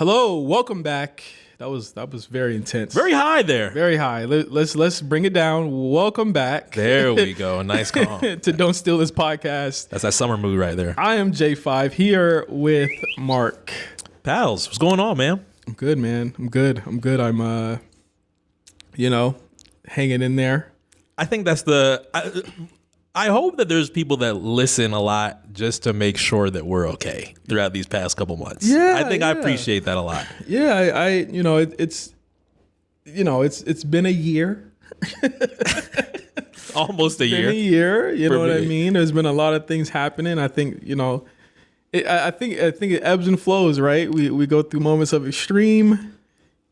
Hello, welcome back. That was very intense. Very high there. Very high. Let's bring it down. Welcome back. There we go. A nice calm. to Don't Steal This Podcast. That's that summer mood right there. I am J5 here with Mark. Pals, what's going on, man? I'm good, man. I'm good. I'm hanging in there. I think that's I hope that there's people that listen a lot just to make sure that we're okay throughout these past couple months. Yeah, I think I appreciate that a lot. Yeah, it's been a year. Almost a year. Been a year. You know what I me. mean? There's been a lot of things happening. I think I think it ebbs and flows, right? We go through moments of extreme,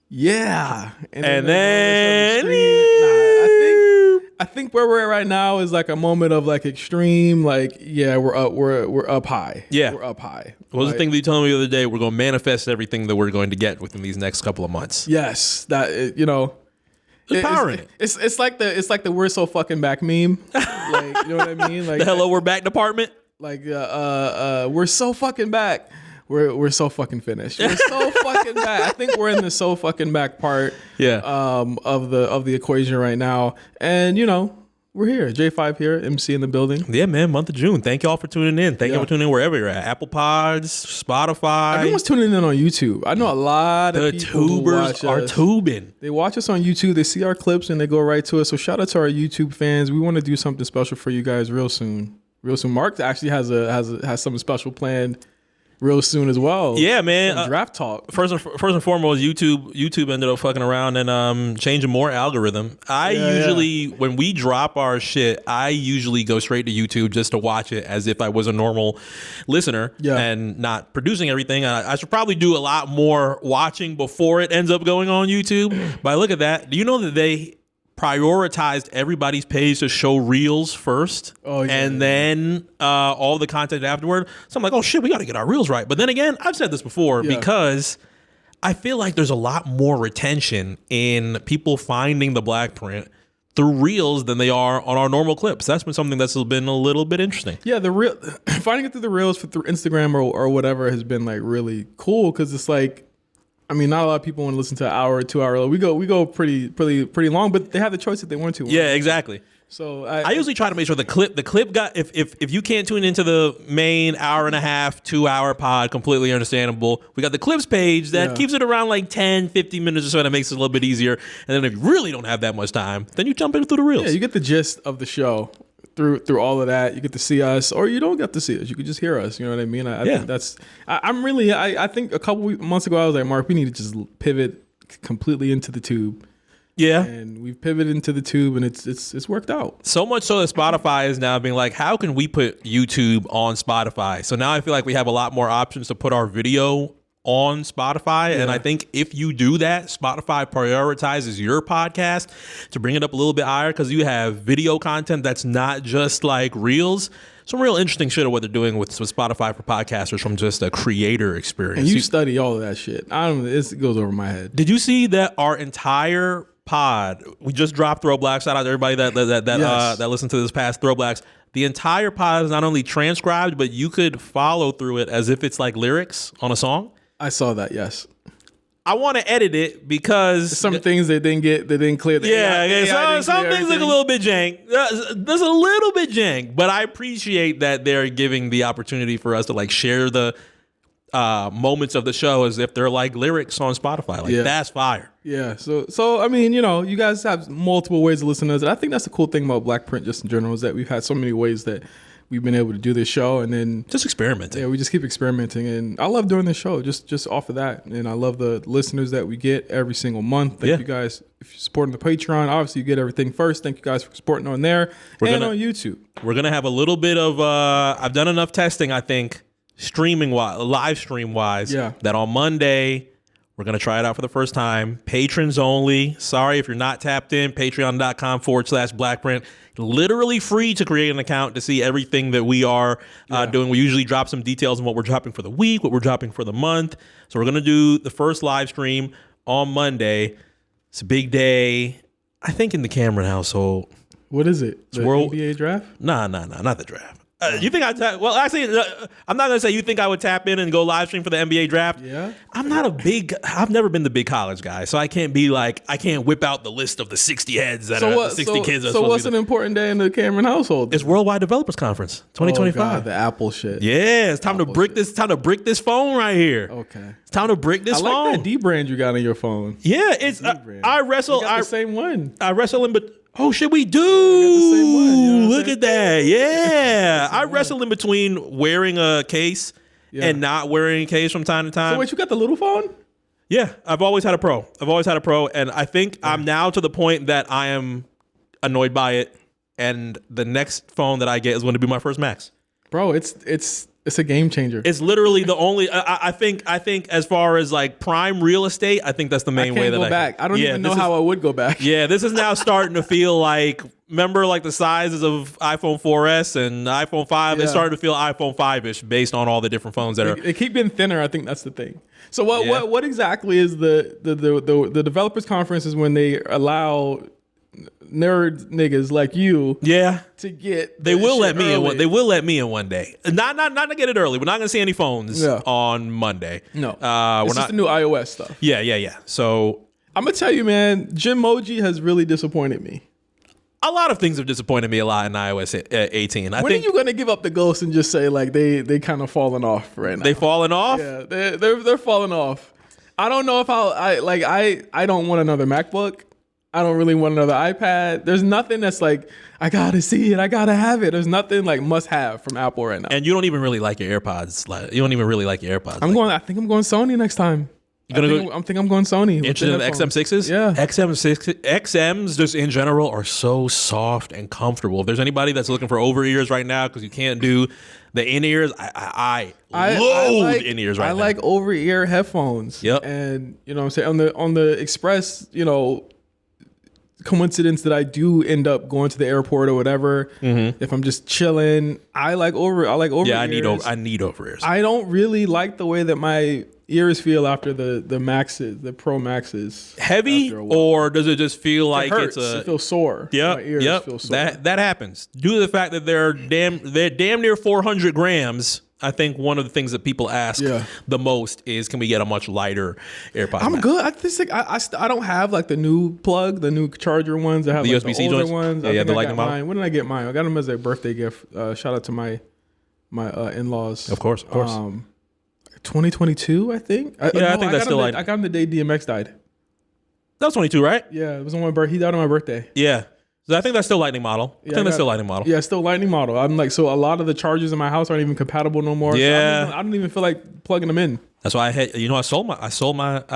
yeah, and then I think where we're at right now is like a moment of like extreme, like we're up high. Yeah, we're up high. What was the thing that you told me the other day? We're going to manifest everything that we're going to get within these next couple of months. Yes, that empowering. It's like the we're so fucking back meme. Like, you know what I mean? Like the hello we're back department. Like we're so fucking back. We're so fucking finished. We're so fucking back. I think we're in the so fucking back part. Yeah. Of the equation right now, and we're here. J5 here, MC in the building. Yeah, man. Month of June. Thank y'all for tuning in. Thank y'all for tuning in wherever you're at. Apple Pods, Spotify. Everyone's tuning in on YouTube. I know a lot of people who tubers are tubing. They watch us on YouTube. They see our clips and they go right to us. So shout out to our YouTube fans. We want to do something special for you guys real soon. Mark actually has something special planned real soon as well. Yeah, man. Draft talk. First and foremost, YouTube ended up fucking around and changing more algorithm. When we drop our shit, I usually go straight to YouTube just to watch it as if I was a normal listener and not producing everything. I should probably do a lot more watching before it ends up going on YouTube. But look at that. Do you know that they prioritized everybody's page to show reels first then all the content afterward? So I'm like, oh shit, we got to get our reels right. But then again, I've said this before because I feel like there's a lot more retention in people finding the BlkPrint through reels than they are on our normal clips. That's been something that's been a little bit interesting. Yeah, the real finding it through the reels through Instagram or whatever has been like really cool because it's like, I mean, not a lot of people want to listen to an hour or 2 hour. We go pretty long, but they have the choice if they want to. Yeah, exactly. So I usually try to make sure the clip got if you can't tune into the main hour and a half, 2 hour pod, completely understandable. We got the clips page that keeps it around like 10, 15 minutes or so. That makes it a little bit easier. And then if you really don't have that much time, then you jump in through the reels. Yeah, you get the gist of the show through all of that. You get to see us, or you don't get to see us. You can just hear us. You know what I mean? I think that's. I think a couple months ago I was like, Mark, we need to just pivot completely into the tube. Yeah, and we've pivoted into the tube, and it's worked out. So much so that Spotify is now being like, how can we put YouTube on Spotify? So now I feel like we have a lot more options to put our video on Spotify. And I think if you do that, Spotify prioritizes your podcast to bring it up a little bit higher because you have video content that's not just like reels. Some real interesting shit of what they're doing with Spotify for podcasters from just a creator experience. And you study all of that shit. It goes over my head. Did you see that our entire pod, we just dropped ThrowBLKs, shout out to everybody that listened to this past ThrowBLKs. The entire pod is not only transcribed, but you could follow through it as if it's like lyrics on a song. I saw that, yes. I want to edit it because some things they didn't clear. Some things look a little bit jank. There's a little bit jank, but I appreciate that they're giving the opportunity for us to like share the moments of the show as if they're like lyrics on Spotify. Like that's fire. Yeah. So I mean, you guys have multiple ways to listen to us. And I think that's the cool thing about BlkPrint just in general is that we've had so many ways that we've been able to do this show, and then just experimenting. Yeah, we just keep experimenting, and I love doing this show just off of that, and I love the listeners that we get every single month. Thank you guys if you're supporting the Patreon. Obviously, you get everything first. Thank you guys for supporting on there on YouTube. We're gonna have a little bit of. I've done enough testing, I think, live stream wise. That on Monday we're gonna try it out for the first time. Patrons only. Sorry if you're not tapped in. Patreon.com/BlkPrint. Literally free to create an account to see everything that we are doing. We usually drop some details on what we're dropping for the week, what we're dropping for the month. So we're going to do the first live stream on Monday. It's a big day, I think, in the Cameron household. What is it? The World NBA draft? Nah, not the draft. You think well, actually, I'm not gonna say you think I would tap in and go live stream for the NBA draft. Yeah. I've never been the big college guy, so I can't whip out the list of the 60 heads that are 60 kids. So what's an important day in the Cameron household? It's Worldwide Developers Conference 2025. Oh God, the Apple shit. Yeah, it's time to brick this. Time to brick this phone right here. Okay. It's time to brick this phone. I like that D brand you got on your phone. Yeah, it's I wrestle. We got the same one. I wrestle in, but oh shit, we do. the same one, you know Look at that. Yeah, I wrestle in between wearing a case and not wearing a case from time to time. So wait, you got the little phone? Yeah, I've always had a Pro. And I think I'm now to the point that I am annoyed by it. And the next phone that I get is going to be my first Max. Bro, it's a game changer. It's literally the only. I think as far as like prime real estate, I think that's the main way that go back. I don't even know how I would go back. Yeah, this is now starting to feel like. Remember, like the sizes of iPhone 4S and iPhone 5. It's starting to feel iPhone 5ish based on all the different phones that are. They keep getting thinner. I think that's the thing. So what exactly is the developers conference? Is when they allow nerd niggas like you to get they will let me in. They will let me in one day. Not to get it early. We're not gonna see any phones on Monday. No, it's just the new iOS stuff. Yeah. So I'm gonna tell you, man, Jimmoji has really disappointed me. A lot of things have disappointed me a lot in iOS 18. When are you gonna give up the ghost and just say like they kind of falling off right now? They falling off? Yeah, they're falling off. I don't know if I don't want another MacBook. I don't really want another iPad. There's nothing that's like, I gotta see it, I gotta have it. There's nothing like must have from Apple right now. And you don't even really like your AirPods. You don't even really like your AirPods. I think I'm going Sony next time. I'm going Sony. Interested in the XM6s? Yeah. XMs just in general are so soft and comfortable. If there's anybody that's looking for over ears right now because you can't do the in ears, I loathe in ears right now. I like over ear headphones. Yep. And you know what I'm saying, on the express, coincidence that I do end up going to the airport or whatever, if I'm just chilling, I like over ears. I need over ears. I don't really like the way that my ears feel after the Maxes, the Pro Maxes. Heavy, or does it just feel like it feels sore? Yeah, my ears feel sore. That happens due to the fact that they're damn near 400 grams. I think one of the things that people ask the most is, can we get a much lighter AirPod? I'm good. I just think I don't have like the new plug, the new charger ones. I have the like USB-C the older joints? ones. Yeah, the I Lightning got model. mine. When did I get mine? I got them as a birthday gift. Shout out to my in-laws. Of course. 2022, I think. I think that's still. I got him the day DMX died. That was 22, right? Yeah, it was on my birthday. He died on my birthday. Yeah. So I think that's still Lightning model. I think that's still Lightning model. Yeah, still Lightning model. I'm like, so a lot of the chargers in my house aren't even compatible no more. Yeah. So I don't even feel like plugging them in. That's why I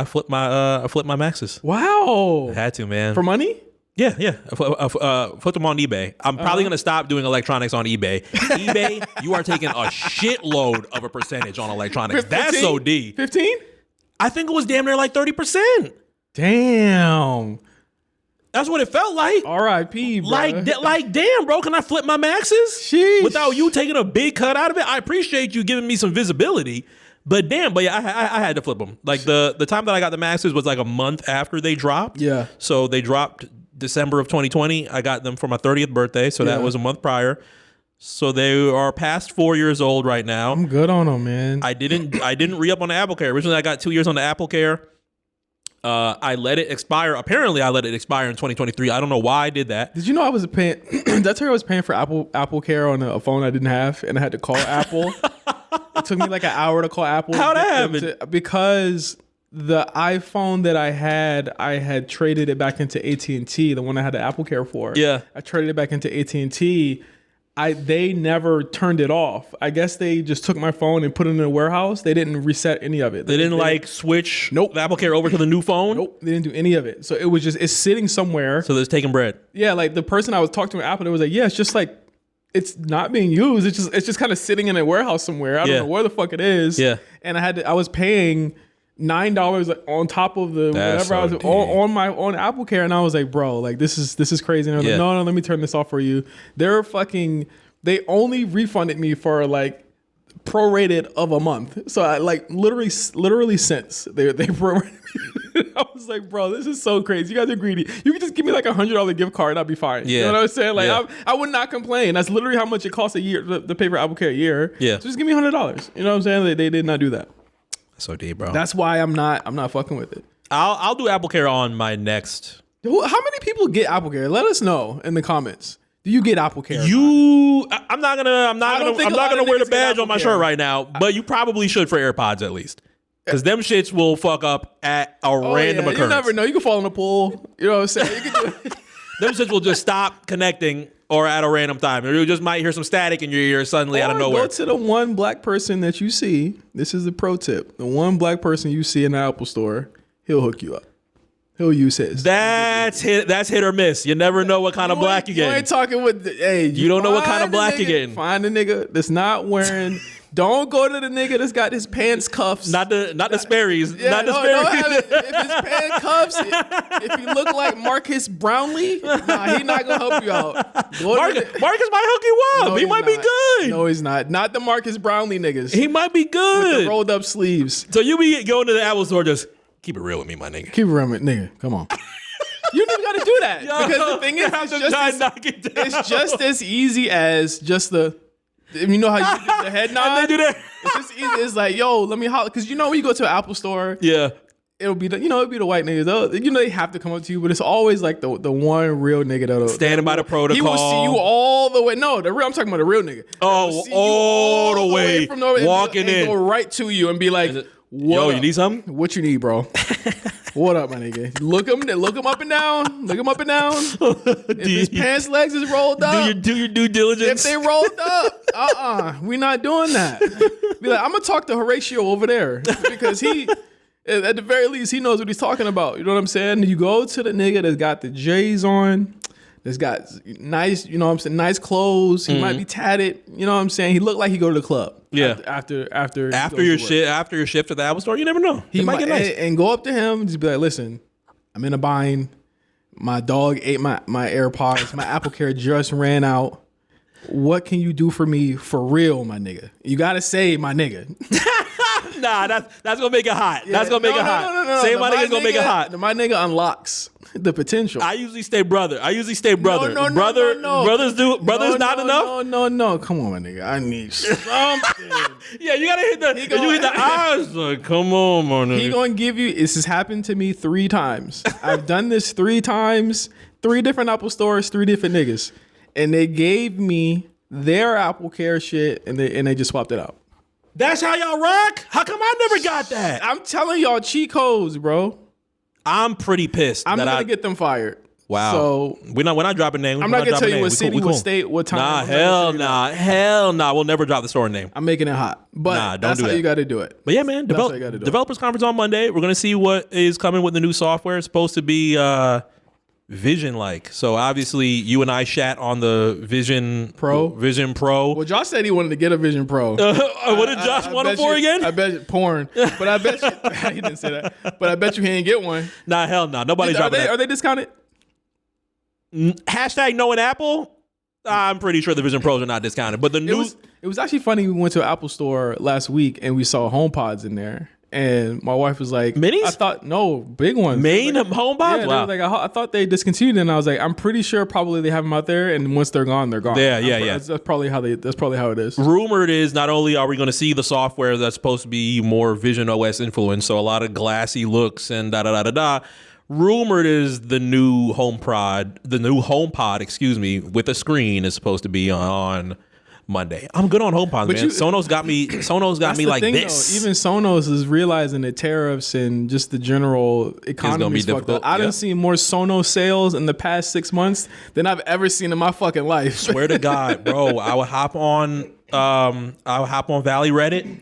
flipped my Maxes. Wow. I had to, man. For money? Yeah. I put them on eBay. I'm probably gonna stop doing electronics on eBay. eBay, you are taking a shitload of a percentage on electronics. 15? That's OD. 15? I think it was damn near like 30%. Damn. That's what it felt like. R.I.P. bro. Like, damn, bro. Can I flip my Maxes Sheesh. without you taking a big cut out of it? I appreciate you giving me some visibility, but damn, I had to flip them. Like the time that I got the Maxes was like a month after they dropped. Yeah. So they dropped December of 2020. I got them for my 30th birthday, so that was a month prior. So they are past 4 years old right now. I'm good on them, man. I didn't re-up on the AppleCare. Originally, I got 2 years on the AppleCare. I let it expire. Apparently, I let it expire in 2023. I don't know why I did that. Did you know I was paying? That's where I was paying for AppleCare on a phone I didn't have, and I had to call Apple. It took me like an hour to call Apple. How'd that happen? Because the iPhone that I had traded it back into AT&T, the one I had the AppleCare for. Yeah, I traded it back into AT&T. They never turned it off. I guess they just took my phone and put it in a warehouse. They didn't reset any of it. They didn't switch the AppleCare over to the new phone? Nope. They didn't do any of it. So it was it's sitting somewhere. So it's taking bread. Yeah, like the person I was talking to at Apple, they was like, yeah, it's just like, it's not being used. It's just kind of sitting in a warehouse somewhere. I don't know where the fuck it is. Yeah. And I was paying $9 on top of the whatever I was on AppleCare, and I was like, bro, like this is crazy. And I was like, no, let me turn this off for you. They only refunded me for like prorated of a month. So I like literally since they prorated me. I was like, bro, this is so crazy. You guys are greedy. You can just give me like $100 gift card and I'll be fine. Yeah. You know what I'm saying? Like, Yeah. I would not complain. That's literally how much it costs a year to pay for AppleCare a year. Yeah. So just give me $100. You know what I'm saying? They did not do that. So deep, bro. That's why I'm not fucking with it. I'll do AppleCare on my next. How many people get AppleCare? Let us know in the comments. Do you get AppleCare? I'm not gonna wear the badge on my shirt right now, but you probably should for AirPods at least. Because them shits will fuck up at a random occurrence. You never know. You can fall in the pool. You know what I'm saying? You can do it. Them shits will just stop connecting or at a random time. Or you just might hear some static in your ear suddenly out of nowhere. Go to the one black person that you see. This is the pro tip. The one black person you see in the Apple store, he'll hook you up. He'll use his. That's hit or miss. You never know what kind of black you get. You ain't talking with you don't know what kind of black you're getting. Find a nigga that's not wearing. Don't go to the nigga that's got his pants cuffs. Not the Sperry's. Yeah, not the Sperry's. Sperry's. If his pants cuffs, if you look like Marcus Brownlee, nah, he not gonna help you out. Marcus might hook you up. No, he might be good. No, he's not. Not the Marcus Brownlee niggas. He might be good. With the rolled up sleeves. So you be going to the Apple store, just keep it real with me, my nigga. Keep it real with nigga. Come on. You don't even got to do that. Because the thing is, it's just as easy as just the, you know how you do the head nod? And they do that. It's just easy. It's like, yo, let me holler. Because you know when you go to an Apple store, yeah, it'll be the white niggas. They have to come up to you, but it's always like the one real nigga that'll standing by the protocol. He will see you all the way. No, I'm talking about the real nigga. Oh, all the way from walking in, go right to you and be like, yo, you need something? What you need, bro? What up, my nigga? Look him up and down. Look him up and down. If his pants legs is rolled up, do your due diligence. If they rolled up, we not doing that. Be like, I'm gonna talk to Horatio over there because he, at the very least, he knows what he's talking about. You know what I'm saying? You go to the nigga that's got the J's on, that's got nice, you know what I'm saying, nice clothes. He might be tatted. You know what I'm saying? He look like he go to the club. Yeah. After your shift at the Apple store, you never know. He might get nice. And go up to him and just be like, listen, I'm in a bind. My dog ate my AirPods. My AppleCare just ran out. What can you do for me for real, my nigga? You gotta say my nigga. Nah, that's gonna make it hot. Yeah, that's gonna make it hot. No. Say my nigga's gonna make it hot. My nigga unlocks the potential. I usually stay brother. Brothers not enough? No. Come on, my nigga. I need something. Yeah, you gotta hit the eyes. Like, come on, my nigga. He gonna give you. This has happened to me 3 times. I've done this 3 times. 3 different Apple stores, 3 different niggas, and they gave me their AppleCare shit, and they just swapped it out. That's how y'all rock? How come I never got that? I'm telling y'all cheat codes, bro. I'm pretty pissed. I'm gonna get them fired. Wow. So we're not dropping names. I'm not gonna tell you what city, what state, what time. Hell nah. We'll never drop the store name. I'm making it hot. But that's how you gotta do it. But yeah, man, developers conference on Monday. We're gonna see what is coming with the new software. It's supposed to be Vision-like. So obviously you and I shat on the Vision Pro. Well, Josh said he wanted to get a Vision Pro. What did Josh want it for again? I bet you porn. But I bet you he didn't say that. But I bet you he didn't get one. Nah, hell no. Nobody's dropping that. Are they discounted? Hashtag knowing Apple. I'm pretty sure the Vision Pros are not discounted. But it was actually funny. We went to an Apple store last week and we saw HomePods in there. And my wife was like, minis? I thought, no, big ones. Main HomePods? Yeah, wow. Like, I thought they discontinued it. And I was like, I'm pretty sure probably they have them out there. And once they're gone, they're gone. Yeah. That's probably how it is. Rumored is not only are we going to see the software that's supposed to be more Vision OS influenced, so a lot of glassy looks and da-da-da-da-da. Rumored is the new HomePod, with a screen is supposed to be on Monday. I'm good on HomePod, man. Sonos got me like this. Though, even Sonos is realizing the tariffs and just the general economy is fucked up. I done seen more Sonos sales in the past 6 months than I've ever seen in my fucking life. Swear to God, bro. I would hop on Valley Reddit.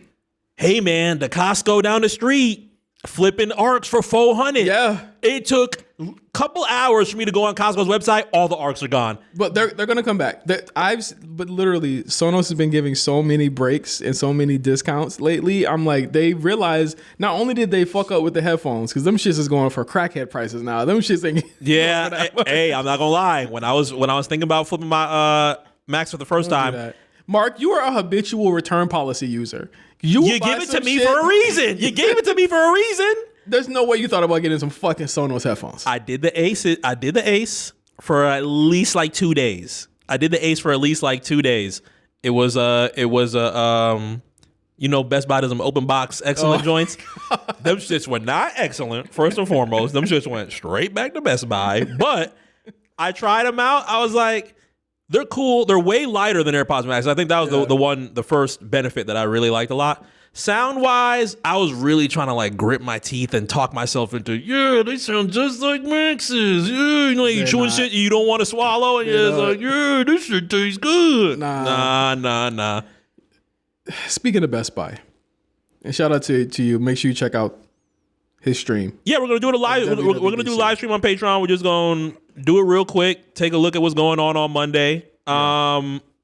Hey man, the Costco down the street flipping ARCs for $400. Yeah. It took a couple hours for me to go on Costco's website. All the ARCs are gone. But they're gonna come back. But literally, Sonos has been giving so many breaks and so many discounts lately. I'm like, they realize not only did they fuck up with the headphones, because them shits is going for crackhead prices now. Them shits ain't. Yeah. Hey, I'm not gonna lie. When I was thinking about flipping my Macs for the first time, Mark, you are a habitual return policy user. You give it to me for a reason. You gave it to me for a reason. There's no way you thought about getting some fucking Sonos headphones. I did the Ace for at least like 2 days. It was Best Buy does them open box excellent joints. Them shits were not excellent, first and foremost. Them shits went straight back to Best Buy. But I tried them out. I was like, they're cool. They're way lighter than AirPods Max. I think that was the first benefit that I really liked a lot. Sound wise, I was really trying to like grit my teeth and talk myself into, they sound just like Max's. Yeah, you chewing shit you don't want to swallow, and it's like, this shit tastes good. Nah. Speaking of Best Buy, and shout out to you. Make sure you check out his stream. Yeah, we're gonna do it live. We're gonna do a live stream on Patreon. We're just gonna do it real quick. Take a look at what's going on Monday.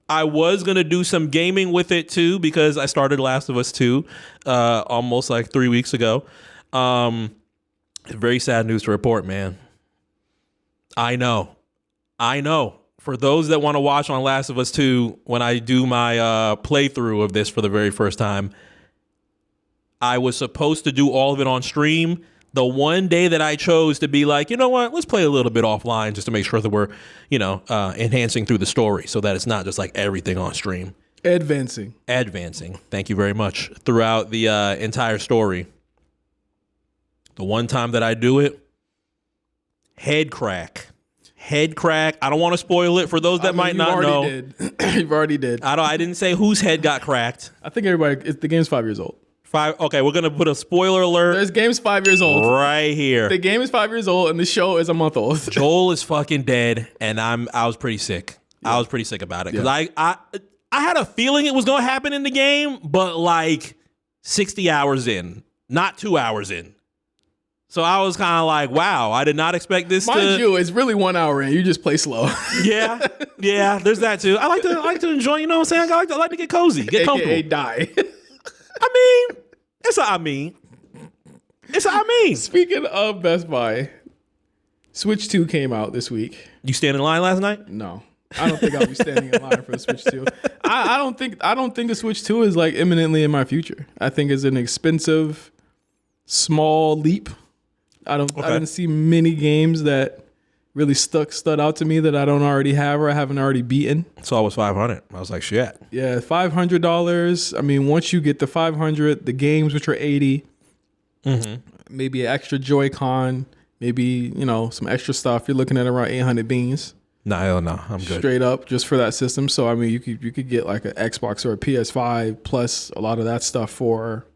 I was going to do some gaming with it too, because I started Last of Us 2 almost like 3 weeks ago. Very sad news to report, man. I know. For those that want to watch on Last of Us 2, when I do my playthrough of this for the very first time, I was supposed to do all of it on stream. The one day that I chose to be like, you know what, let's play a little bit offline just to make sure that we're, enhancing through the story so that it's not just like everything on stream. Advancing. Thank you very much. Throughout the entire story. The one time that I do it, head crack. I don't want to spoil it for those that might not know. You've already did. I didn't say whose head got cracked. I think the game's 5 years old. Okay, we're gonna put a spoiler alert. This game's 5 years old. Right here. The game is 5 years old and the show is a month old. Joel is fucking dead, and I was pretty sick. Yeah. I was pretty sick about it because I had a feeling it was gonna happen in the game, but like 60 hours in, not 2 hours in. So I was kind of like, wow, I did not expect this. Mind you, it's really 1 hour in. You just play slow. Yeah, there's that too. I like to enjoy. You know what I'm saying? I like to get cozy, get comfortable. AKA die. It's what I mean. Speaking of Best Buy, Switch 2 came out this week. You stand in line last night? No. I don't think I'll be standing in line for the Switch 2. I don't think the Switch 2 is like imminently in my future. I think it's an expensive, small leap. I didn't see many games that really stood out to me that I don't already have or I haven't already beaten. So I was $500. I was like, shit. Yeah, $500. I mean, once you get the $500, the games which are $80, maybe an extra Joy-Con, maybe some extra stuff. You're looking at around 800 beans. No, I'm good. Straight up, just for that system. So I mean, you could get like an Xbox or a PS5 plus a lot of that stuff for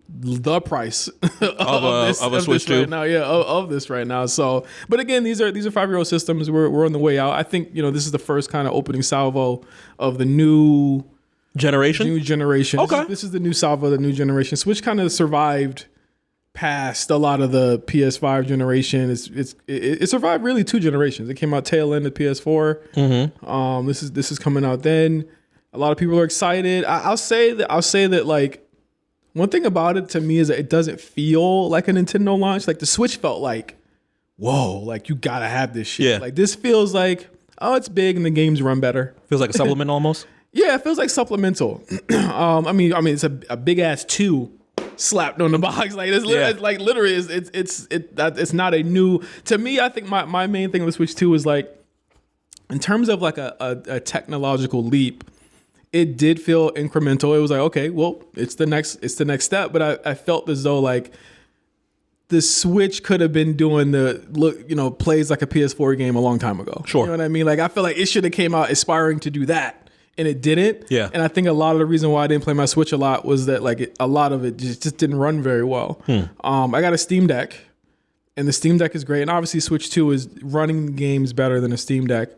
the price of a Switch 2 right now. Yeah, of this right now. So, but again, these are 5-year-old systems. We're on the way out. I think this is the first kind of opening salvo of the new generation. Okay, this is the new salvo, the new generation. Switch kind of survived past a lot of the PS5 generation. It survived really 2 generations. It came out tail end of PS4. This is coming out then. A lot of people are excited. I'll say that like. One thing about it to me is that it doesn't feel like a Nintendo launch. Like the Switch felt like, whoa, like you gotta have this shit. Yeah. Like this feels like, oh, it's big and the games run better. Feels like a supplement almost. Yeah, it feels like supplemental. I mean, it's a big ass 2 slapped on the box. Like it's literally, it's not a new. To me, I think my main thing with Switch 2 is like, in terms of like a technological leap. It did feel incremental. It was like, okay, well, it's the next step. But I felt as though like the Switch could have been doing plays like a PS4 game a long time ago. Sure. You know what I mean? Like I feel like it should have came out aspiring to do that, and it didn't. Yeah. And I think a lot of the reason why I didn't play my Switch a lot was that like a lot of it just didn't run very well. I got a Steam Deck, and the Steam Deck is great, and obviously Switch 2 is running games better than a Steam Deck.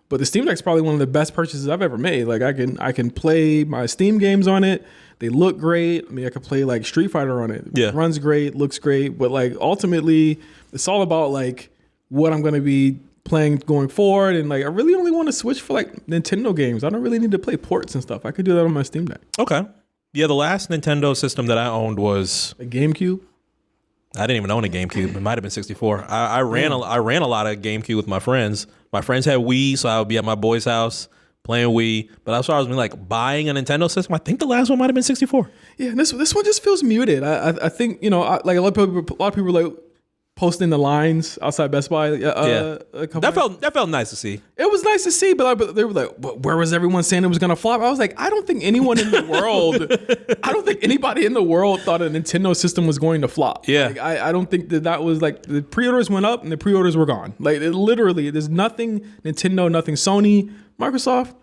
But the Steam Deck's probably one of the best purchases I've ever made. Like I can play my Steam games on it. They look great. I mean, I could play like Street Fighter on it. Yeah. It runs great, looks great. But like ultimately, it's all about like what I'm going to be playing going forward. And like I really only want to switch for like Nintendo games. I don't really need to play ports and stuff. I could do that on my Steam Deck. Okay. Yeah, the last Nintendo system that I owned was a GameCube. I didn't even own a GameCube. It might have been 64. I ran a lot of GameCube with my friends. My friends had Wii, so I would be at my boy's house. playing Wii. But as far as me like buying a Nintendo system, I think the last one might have been 64. Yeah, and this one just feels muted. I think, you know, like a lot of people like posting the lines outside Best Buy. That felt nice to see. It was nice to see, but they were like, where was everyone saying it was going to flop? I was like, I don't think anyone in the world, I don't think anybody in the world thought a Nintendo system was going to flop. Yeah. Like, I don't think that was like, the pre-orders went up and the pre-orders were gone. Like, it literally, there's nothing Nintendo, nothing Sony, Microsoft,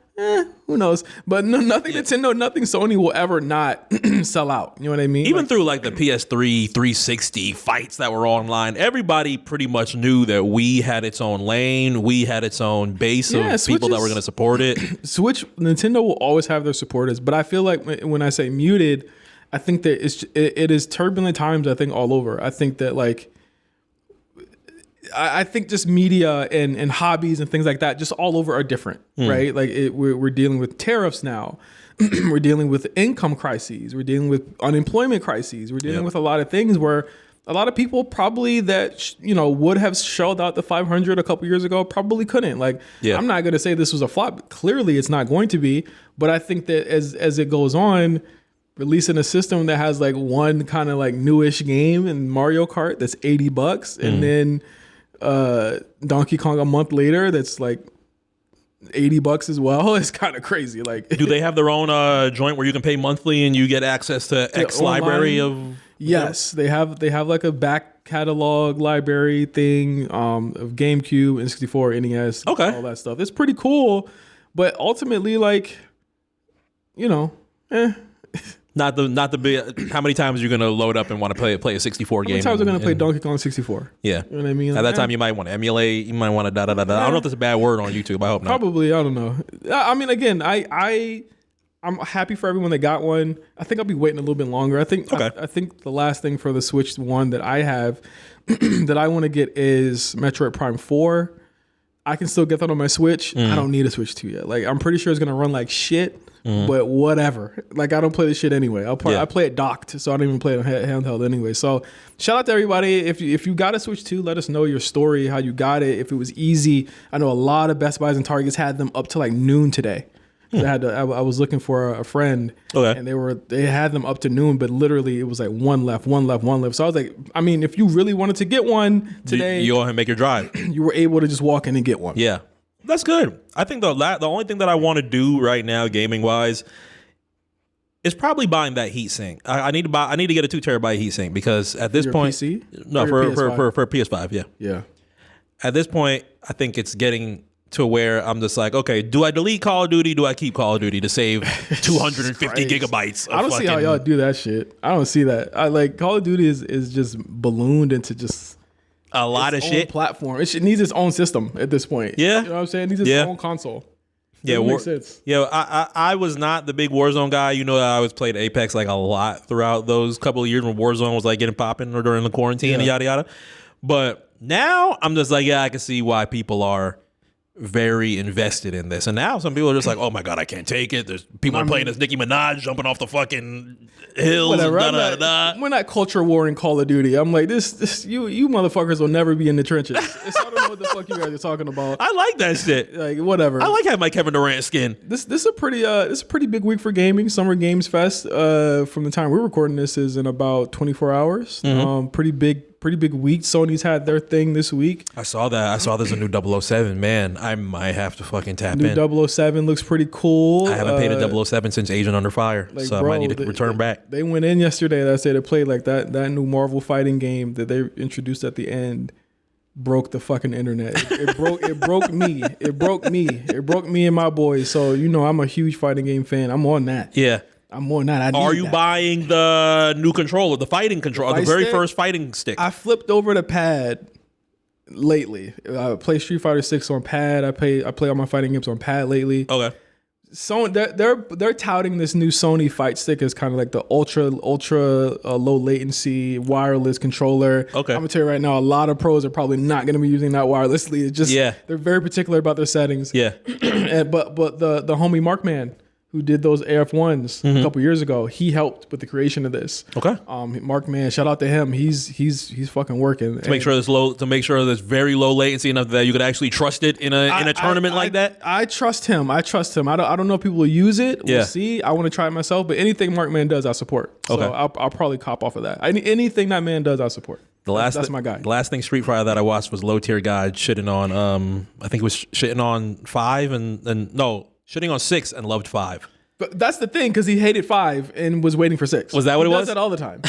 who knows? But nothing Nintendo, nothing Sony will ever not sell out. You know what I mean? Even through like the PS3 360 fights that were online, everybody pretty much knew that we had its own lane. We had its own base of people that were going to support it. Nintendo will always have their supporters. But I feel like when I say muted, I think that it is turbulent times, I think, all over. I think that like, I think just media and hobbies and things like that just all over are different, right? Like we're dealing with tariffs now. We're dealing with income crises. We're dealing with unemployment crises. We're dealing with a lot of things where a lot of people probably that, you know, would have shelled out the 500 a couple years ago probably couldn't. Like, I'm not going to say this was a flop. Clearly it's not going to be. But I think that as it goes on, releasing a system that has like one kind of like newish game in Mario Kart that's $80 and then Donkey Kong a month later that's like $80 as well. It's kind of crazy. Like, do they have their own joint where you can pay monthly and you get access to X library of? Yes, they have like a back catalog library thing of GameCube, N64, NES, all that stuff. It's pretty cool, but ultimately, like, you know, Not the big. How many times are you gonna load up and want to play a 64 game? How many times are gonna play Donkey Kong 64? Yeah, you know what I mean. At that time, you might want to emulate. You might want to da da da da. I don't know if that's a bad word on YouTube. I hope not. Probably. I don't know. I mean, again, I'm happy for everyone that got one. I think I'll be waiting a little bit longer. I think I think the last thing for the Switch one that I have that I want to get is Metroid Prime 4. I can still get that on my Switch. I don't need a Switch 2 yet. Like, I'm pretty sure it's gonna run like shit. But whatever. Like, I don't play this shit anyway. I play it docked, so I don't even play it on handheld anyway. So shout out to everybody. If you got a Switch 2, let us know your story, how you got it. If it was easy, I know a lot of Best Buys and Targets had them up to like noon today. I was looking for a friend, and they had them up to noon, but literally it was like one left. So I was like, I mean, if you really wanted to get one today, you go ahead and make your drive. You were able to just walk in and get one. Yeah. That's good. I think the only thing that I want to do right now, gaming wise, is probably buying that heatsink. I need to get a 2 terabyte heatsink because at this point, PC? No, for PS5, yeah. Yeah. At this point, I think it's getting to where I'm just like, okay, do I delete Call of Duty? Do I keep Call of Duty to save 250 gigabytes? I don't see how y'all do that shit. I don't see that. I like Call of Duty is just ballooned into just a lot of shit. Platform. It needs its own system at this point. Yeah, you know what I'm saying? It needs its own console. Makes sense. Yeah, I was not the big Warzone guy. You know that I always played Apex like a lot throughout those couple of years when Warzone was like getting popping or during the quarantine and yada yada. But now I'm just like, I can see why people are very invested in this. And now some people are just like, oh my God, I can't take it. There's people playing as Nicki Minaj jumping off the fucking hills. Whatever. We're not culture war in Call of Duty. I'm like, this you motherfuckers will never be in the trenches. I don't know what the fuck you guys are talking about. I like that shit. Like, whatever. I like having my Kevin Durant skin. This is a pretty big week for gaming. Summer Games Fest from the time we're recording this is in about 24 hours. Pretty big week. Sony's had their thing this week. I saw that. I saw there's a new 007. Man, I might have to fucking tap in. New 007 looks pretty cool. I haven't paid a 007 since Agent Under Fire, so I might need to return back. They went in yesterday. That said, they played like that new Marvel fighting game that they introduced at the end. Broke the fucking internet. It broke me. It broke me and my boys. So you know I'm a huge fighting game fan. I'm on that. Yeah. I'm on that. Are you buying the new controller, the fighting controller, the very first fighting stick? I flipped over the pad lately. I play Street Fighter 6 on pad. I play all my fighting games on pad lately. Okay. So they're touting this new Sony fight stick as kind of like the ultra low latency wireless controller. Okay. I'm gonna tell you right now, a lot of pros are probably not gonna be using that wirelessly. It's just they're very particular about their settings. Yeah. But the homie Markman who did those AF1s a couple years ago, he helped with the creation of this. Okay. Mark, man, shout out to him. He's fucking working to make sure there's very low latency enough that you could actually trust it in a tournament like that. I trust him. I don't know if people will use it. We'll see. I want to try it myself, but anything Mark Man does, I support. So okay. I'll probably cop off of that. Anything that man does, I support. That's my guy. The last thing Street Fighter that I watched was LowTierGod shitting on I think it was shitting on 5 shitting on 6 and loved 5. But that's the thing, because he hated 5 and was waiting for 6. Was that what it was? He does that all the time.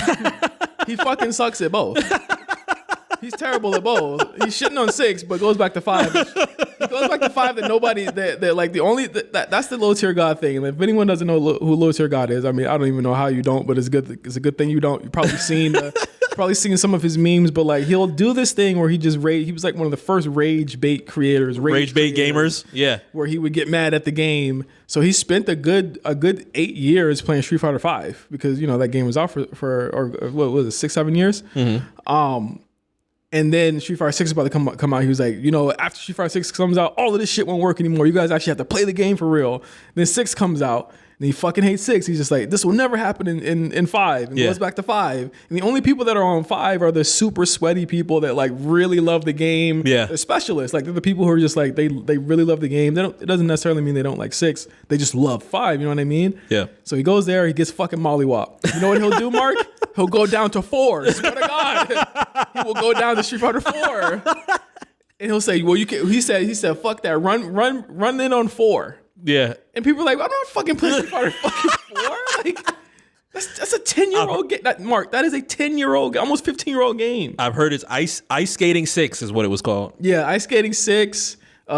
He fucking sucks at both. He's terrible at both. He's shitting on 6, but goes back to 5. He goes back to 5 that nobody that like the only that's the LowTierGod thing. And if anyone doesn't know who LowTierGod is, I mean, I don't even know how you don't, but it's good. It's a good thing you don't. You've probably seen some of his memes, but like he'll do this thing where he just he was like one of the first rage bait creators, rage bait gamers, yeah, where he would get mad at the game. So he spent a good 8 years playing Street Fighter 5 because that game was out for what was it, 6-7 years. Mm-hmm. And then Street Fighter 6 is about to come out. He was like, after Street Fighter 6 comes out, all of this shit won't work anymore. You guys actually have to play the game for real. Then 6 comes out. And he fucking hates 6. He's just like, this will never happen in 5. And goes back to 5. And the only people that are on 5 are the super sweaty people that like really love the game. Yeah. They're specialists. Like they're the people who are just like, they really love the game. It doesn't necessarily mean they don't like 6. They just love 5. You know what I mean? Yeah. So he goes there, he gets fucking mollywopped. You know what he'll do, Mark? He'll go down to 4. Swear to God. He will go down to Street Fighter 4. And he'll say, well, you can, he said, fuck that. Run in on 4. Yeah. And people are like, I'm not fucking playing Street Fighter fucking 4. Like, that's a 10-year-old game. Mark, that is a 10-year-old, almost 15-year-old game. I've heard it's Ice Skating 6 is what it was called. Yeah, Ice Skating 6. He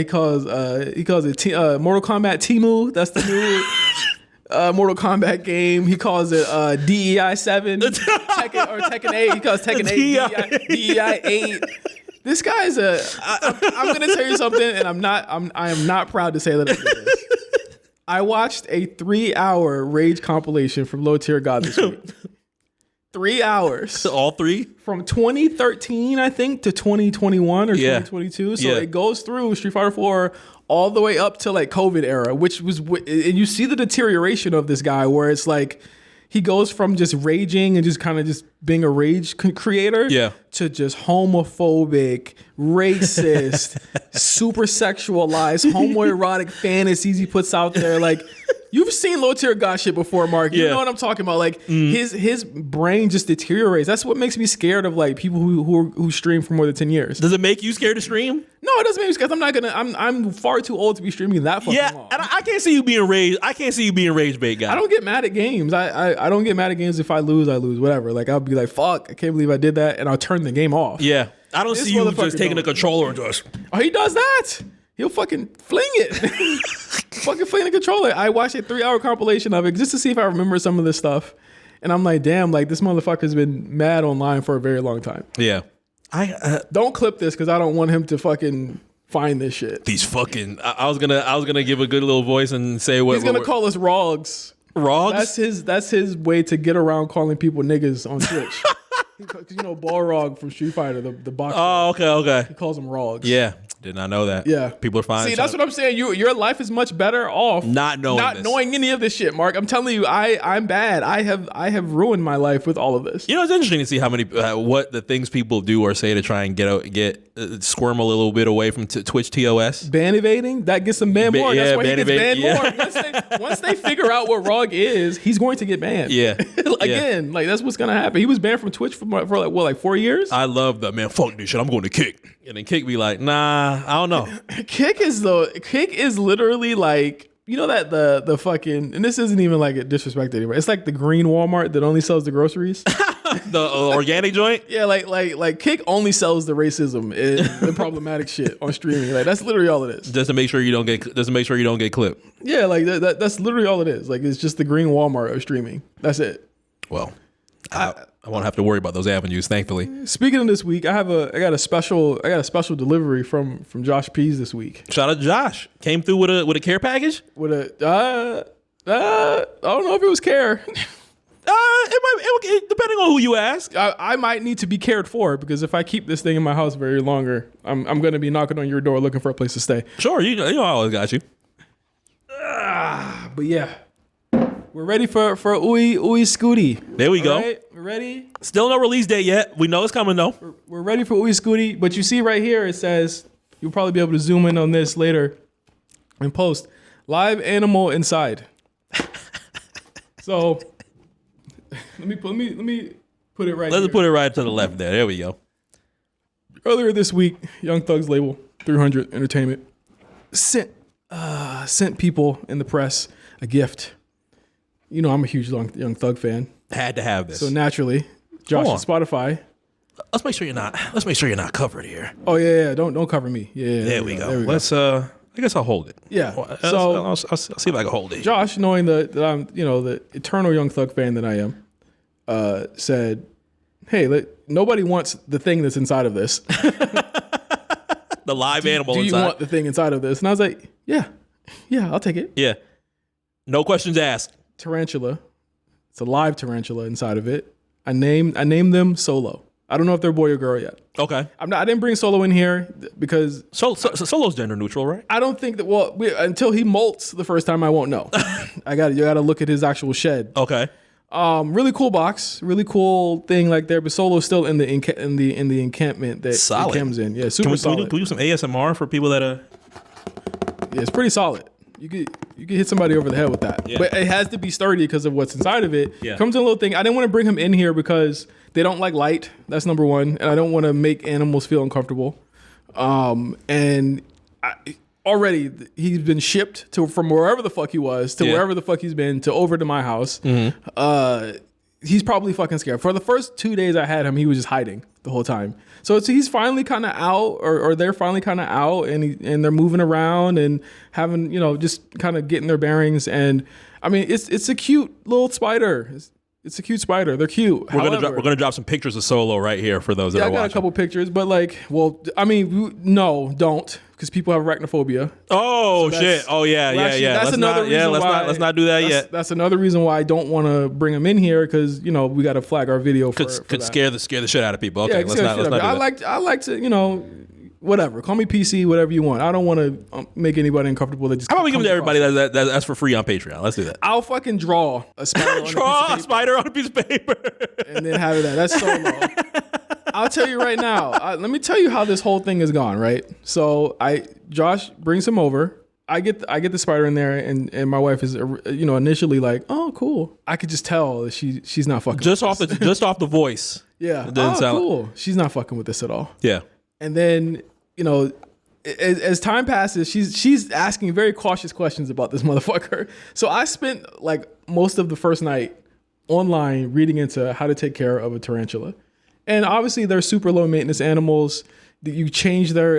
calls it Mortal Kombat Temu. That's the new Mortal Kombat game. He calls it DEI 7 Tekken 8. He calls Tekken 8 DEI 8. This guy's I'm gonna tell you something, and I am not proud to say that I did this. I watched a 3-hour rage compilation from LowTierGod this week. 3 hours. All 3? From 2013, I think, to 2021 or 2022. So it goes through Street Fighter 4 all the way up to like COVID era, which was, and you see the deterioration of this guy where it's like, he goes from just raging and just kind of just being a rage creator to just homophobic, racist, super sexualized, homoerotic fantasies he puts out there. Like, you've seen LowTierGod shit before, Mark. You know what I'm talking about. Like, his brain just deteriorates. That's what makes me scared of like people who stream for more than 10 years. Does it make you scared to stream? No, it doesn't make me scared. I'm far too old to be streaming that fucking long. And I can't see you being rage. I can't see you being rage bait guy. I don't get mad at games. I don't get mad at games. If I lose, whatever. Like, I'll be like, fuck, I can't believe I did that, and I'll turn the game off. Yeah. I don't see you just taking the controller and just... Oh, he does that? He'll fucking fling it. Fucking fling the controller. I watched a 3-hour compilation of it just to see if I remember some of this stuff. And I'm like, damn, like this motherfucker's been mad online for a very long time. Yeah. Don't clip this because I don't want him to fucking find this shit. These fucking... I was gonna give a good little voice and say what... He's gonna call us Rogs. Rogs? That's his way to get around calling people niggas on Twitch. Balrog from Street Fighter, the boxer. Oh, okay. He calls them Rogs. Yeah. Did not know that. Yeah. People are fine. See, that's what I'm saying. Your life is much better off not knowing any of this shit, Mark. I'm telling you, I'm bad. I have ruined my life with all of this. You know, it's interesting to see how many what the things people do or say to try and get squirm a little bit away from Twitch TOS. Ban evading, that gets him banned more. That's why he gets banned more. Once they figure out what ROG is, he's going to get banned. Yeah. Again, like that's what's gonna happen. He was banned from Twitch for like 4 years. I love that, man. Fuck this shit. I'm going to Kick. And then Kick be like, nah, I don't know. Kick is literally like, you know that the fucking, and this isn't even like a disrespect anymore. It's like the green Walmart that only sells the groceries. The organic joint? Yeah, like Kick only sells the racism and the problematic shit on streaming. Like that's literally all it is. Just to make sure you don't get clipped. Yeah, like that's literally all it is. Like it's just the green Walmart of streaming. That's it. Well, I won't have to worry about those avenues, thankfully. Speaking of this week, I got a special delivery from Josh Pease this week. Shout out to Josh. Came through with a care package? With I don't know if it was care. It depending on who you ask. I might need to be cared for because if I keep this thing in my house very longer, I'm going to be knocking on your door looking for a place to stay. Sure, you know I always got you. But yeah, we're ready for Uy Scuti. There we go. Right? We're ready. Still no release date yet. We know it's coming though. We're ready for Uy Scuti. But you see right here, it says, you'll probably be able to zoom in on this later and post, live animal inside. So let me put it right. Let's here. put it right to the left there. There we go. Earlier this week, Young Thug's label, 300 Entertainment, sent people in the press a gift. You know I'm a huge Young Thug fan. Had to have this. So naturally, Josh on Spotify. Let's make sure you're not covered here. Oh yeah. Don't cover me. Yeah. There we go. Let's I guess I'll hold it. Yeah. So I'll see if I can hold it. Josh, knowing that I'm the eternal Young Thug fan that I am, said, "Hey, nobody wants the thing that's inside of this. The live animal Do you inside. want the thing inside of this?" And I was like, "Yeah, I'll take it." Yeah. No questions asked. Tarantula. It's a live tarantula inside of it. I named them Solo. I don't know if they're boy or girl yet. Okay. I didn't bring Solo in here because Solo's gender neutral, right? I don't think that. Well, until he molts the first time, I won't know. You got to look at his actual shed. Okay. Really cool box, really cool thing like there. But Solo's still in the encampment that solid. It comes in. Yeah, super solid. Can we do some ASMR for people that are? Yeah, it's pretty solid. You could hit somebody over the head with that. Yeah. But it has to be sturdy because of what's inside of it. Yeah. Comes in a little thing. I didn't want to bring him in here because they don't like light. That's number one. And I don't want to make animals feel uncomfortable. Already he's been shipped from wherever the fuck he was to wherever the fuck he's been to over to my house. Mm-hmm. He's probably fucking scared. For the first 2 days I had him, he was just hiding the whole time. So he's finally kind of out, or they're finally kind of out, and they're moving around and having, just kind of getting their bearings. And I mean, it's a cute little spider. It's a cute spider. They're cute. We're gonna drop some pictures of Solo right here for those that are watching. I got a couple pictures, but no, don't, because people have arachnophobia. Oh shit! Oh yeah. That's another reason why. Let's not do that yet. That's another reason why I don't want to bring them in here, because we got to flag our video for could scare the shit out of people. Okay, let's not do that. I like to whatever. Call me PC, whatever you want. I don't want to make anybody uncomfortable. That just how about we give it to everybody that's for free on Patreon? Let's do that. I'll fucking draw a spider. Draw a spider on a piece of paper, and then have it there. That's Solo. I'll tell you right now. Let me tell you how this whole thing has gone. Right. So Josh brings him over. I get the spider in there, and my wife is initially like, "Oh, cool." I could just tell that she's not fucking just off the voice. Yeah. Cool. She's not fucking with this at all. Yeah. And then, as time passes, she's asking very cautious questions about this motherfucker. So I spent like most of the first night online reading into how to take care of a tarantula. And obviously they're super low maintenance animals. You change their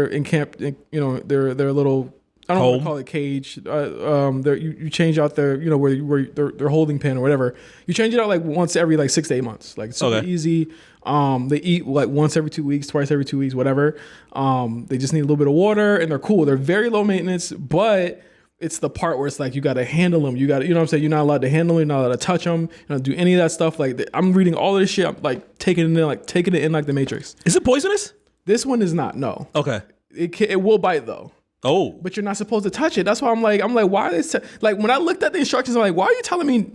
encamp, their little, I don't know what to call it, cage. You change out their, where their holding pen or whatever. You change it out like once every 6 to 8 months. Like super easy. They eat like once every 2 weeks, twice every 2 weeks, whatever. They just need a little bit of water, and they're cool. They're very low maintenance, but it's the part where it's like you got to handle them. You got to, what I'm saying? You're not allowed to handle them. You're not allowed to touch them. You don't do any of that stuff. Like I'm reading all of this shit. I'm like taking it in like the Matrix. Is it poisonous? This one is not. No. Okay. It will bite though. Oh. But you're not supposed to touch it. That's why I'm like, why are they like when I looked at the instructions, I'm like, why are you telling me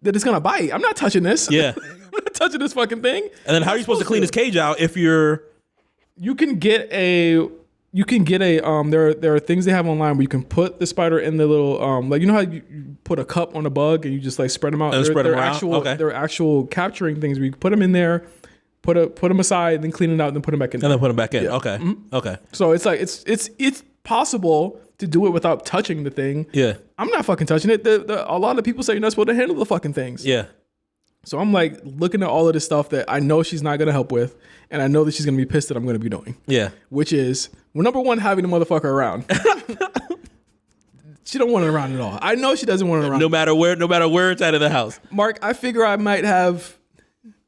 that it's gonna bite? I'm not touching this. Yeah. I'm not touching this fucking thing. And then how are you supposed to clean his cage out if you're? You can get a. There are things they have online where you can put the spider in the little how you put a cup on a bug and you just like spread them out. They're actual capturing things where you put them in there, put them aside, then clean it out, and then put them back in. And then put them back in. Yeah. Okay. Mm-hmm. Okay. So it's like it's possible to do it without touching the thing. Yeah. I'm not fucking touching it. A lot of people say you're not supposed to handle the fucking things. Yeah. So I'm like looking at all of this stuff that I know she's not gonna help with, and I know that she's gonna be pissed that I'm gonna be doing. Yeah. Which is, well, number one, having the motherfucker around. She don't want it around at all. I know she doesn't want it around. No matter where it's at in the house. Mark, I figure I might have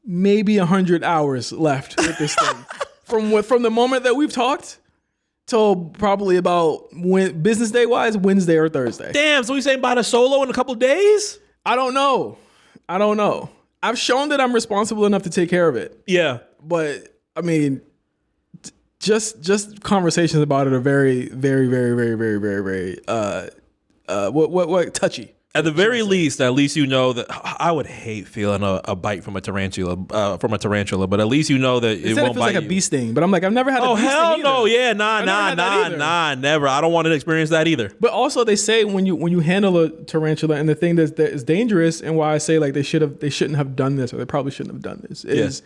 maybe 100 hours left with this thing. From the moment that we've talked till probably about business day wise, Wednesday or Thursday. Damn, so we saying buy the Solo in a couple of days? I don't know. I've shown that I'm responsible enough to take care of it. Yeah. But I mean, just conversations about it are very, very, very, very, very, very, very what touchy. At the very least, at least you know that I would hate feeling a bite from a tarantula, but at least you know that it won't feels bite like a bee sting. But I'm like, I've never had a bee sting. Oh hell either. no, yeah, nah, never. I don't want to experience that either. But also, they say when you handle a tarantula, and the thing that is dangerous, and why I say like they shouldn't have done this, or they probably shouldn't have done this, is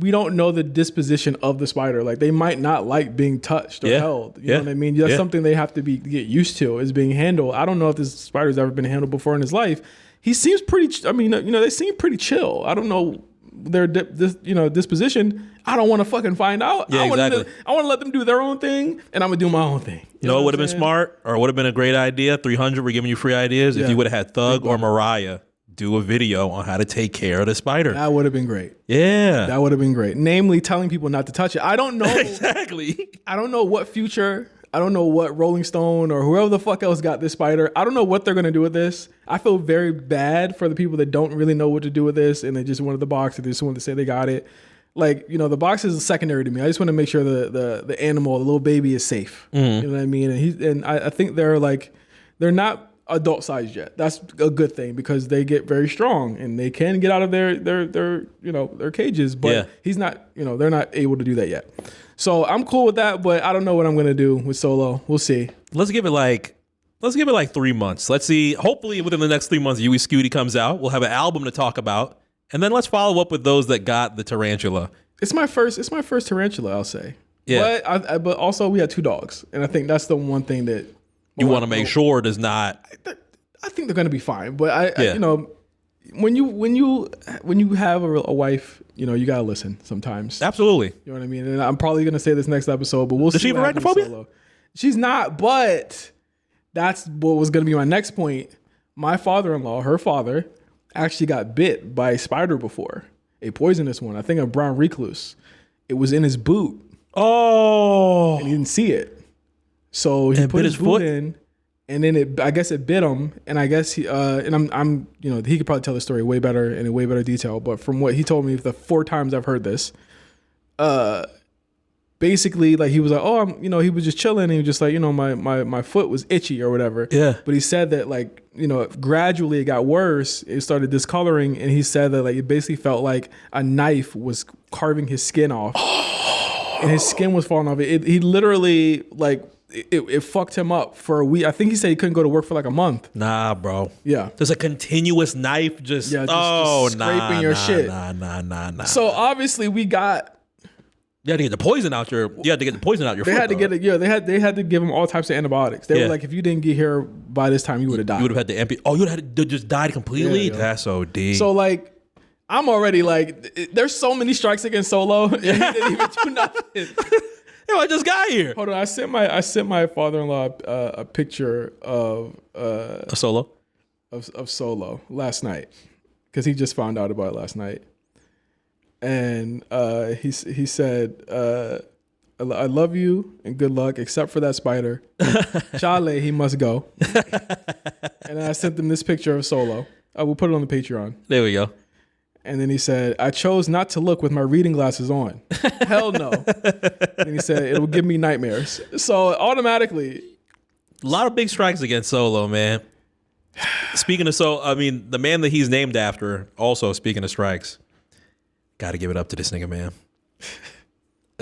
we don't know the disposition of the spider. Like they might not like being touched or held. You know what I mean? That's something they have to get used to, is being handled. I don't know if this spider's ever been handled before in his life. He seems pretty. I mean, they seem pretty chill. I don't know their disposition. I don't want to fucking find out. Yeah, exactly. I want to let them do their own thing, and I'm gonna do my own thing. You know what would have been smart, or would have been a great idea? 300, we're giving you free ideas. If you would have had Thug or Mariah do a video on how to take care of the spider. That would have been great. Yeah. That would have been great. Namely, telling people not to touch it. I don't know. Exactly. I don't know what Future, I don't know what Rolling Stone or whoever the fuck else got this spider. I don't know what they're going to do with this. I feel very bad for the people that don't really know what to do with this, and they just wanted the box, and they just wanted to say they got it. Like, the box is secondary to me. I just want to make sure the animal, the little baby, is safe. Mm-hmm. You know what I mean? And I think they're not adult sized yet. That's a good thing, because they get very strong and they can get out of their cages, but he's not, they're not able to do that yet. So I'm cool with that, but I don't know what I'm going to do with Solo. We'll see. Let's give it like 3 months. Let's see. Hopefully within the next 3 months, Scuti comes out. We'll have an album to talk about. And then let's follow up with those that got the tarantula. It's my first tarantula, I'll say. Yeah. But also we had 2 dogs. And I think that's the one thing that you want to make sure does not. I think they're going to be fine, but I when you have a wife, you got to listen sometimes. Absolutely. You know what I mean? And I'm probably going to say this next episode, but we'll see. Does she have arachnophobia? She's not, but that's what was going to be my next point. My father-in-law, her father, actually got bit by a spider before, a poisonous one. I think a brown recluse. It was in his boot. Oh. And he didn't see it. So he put his boot in, and then I guess it bit him. And I guess he could probably tell the story way better in a way better detail. But from what he told me, the 4 times I've heard this, basically like he was like, oh, he was just chilling. And he was just like, my foot was itchy or whatever. Yeah. But he said that like, gradually it got worse. It started discoloring, and he said that like it basically felt like a knife was carving his skin off, and his skin was falling off. He literally like. It fucked him up for a week. I think he said he couldn't go to work for like a month. Nah, bro. Yeah. There's a continuous knife just scraping your shit. Nah. So obviously we got. You had to get the poison out your. You had to get the poison out your. They had to get it. Yeah, they had to give him all types of antibiotics. They were like, if you didn't get here by this time, you would have died. You would have had to amputate. Oh, you would have had to just died completely. Yeah. That's OD. So like, I'm already like, there's so many strikes against Solo, and he didn't even do nothing. Yo, I just got here. Hold on, I sent my father-in-law a picture of a Solo of Solo last night, because he just found out about it last night, and he said, I love you and good luck, except for that spider. Chale, he must go. And then I sent them this picture of Solo. I will put it on the Patreon. There we go. And then he said, I chose not to look with my reading glasses on. Hell no. And he said, it will give me nightmares. So automatically. A lot of big strikes against Solo, man. Speaking of the man that he's named after, also speaking of strikes, got to give it up to this nigga, man.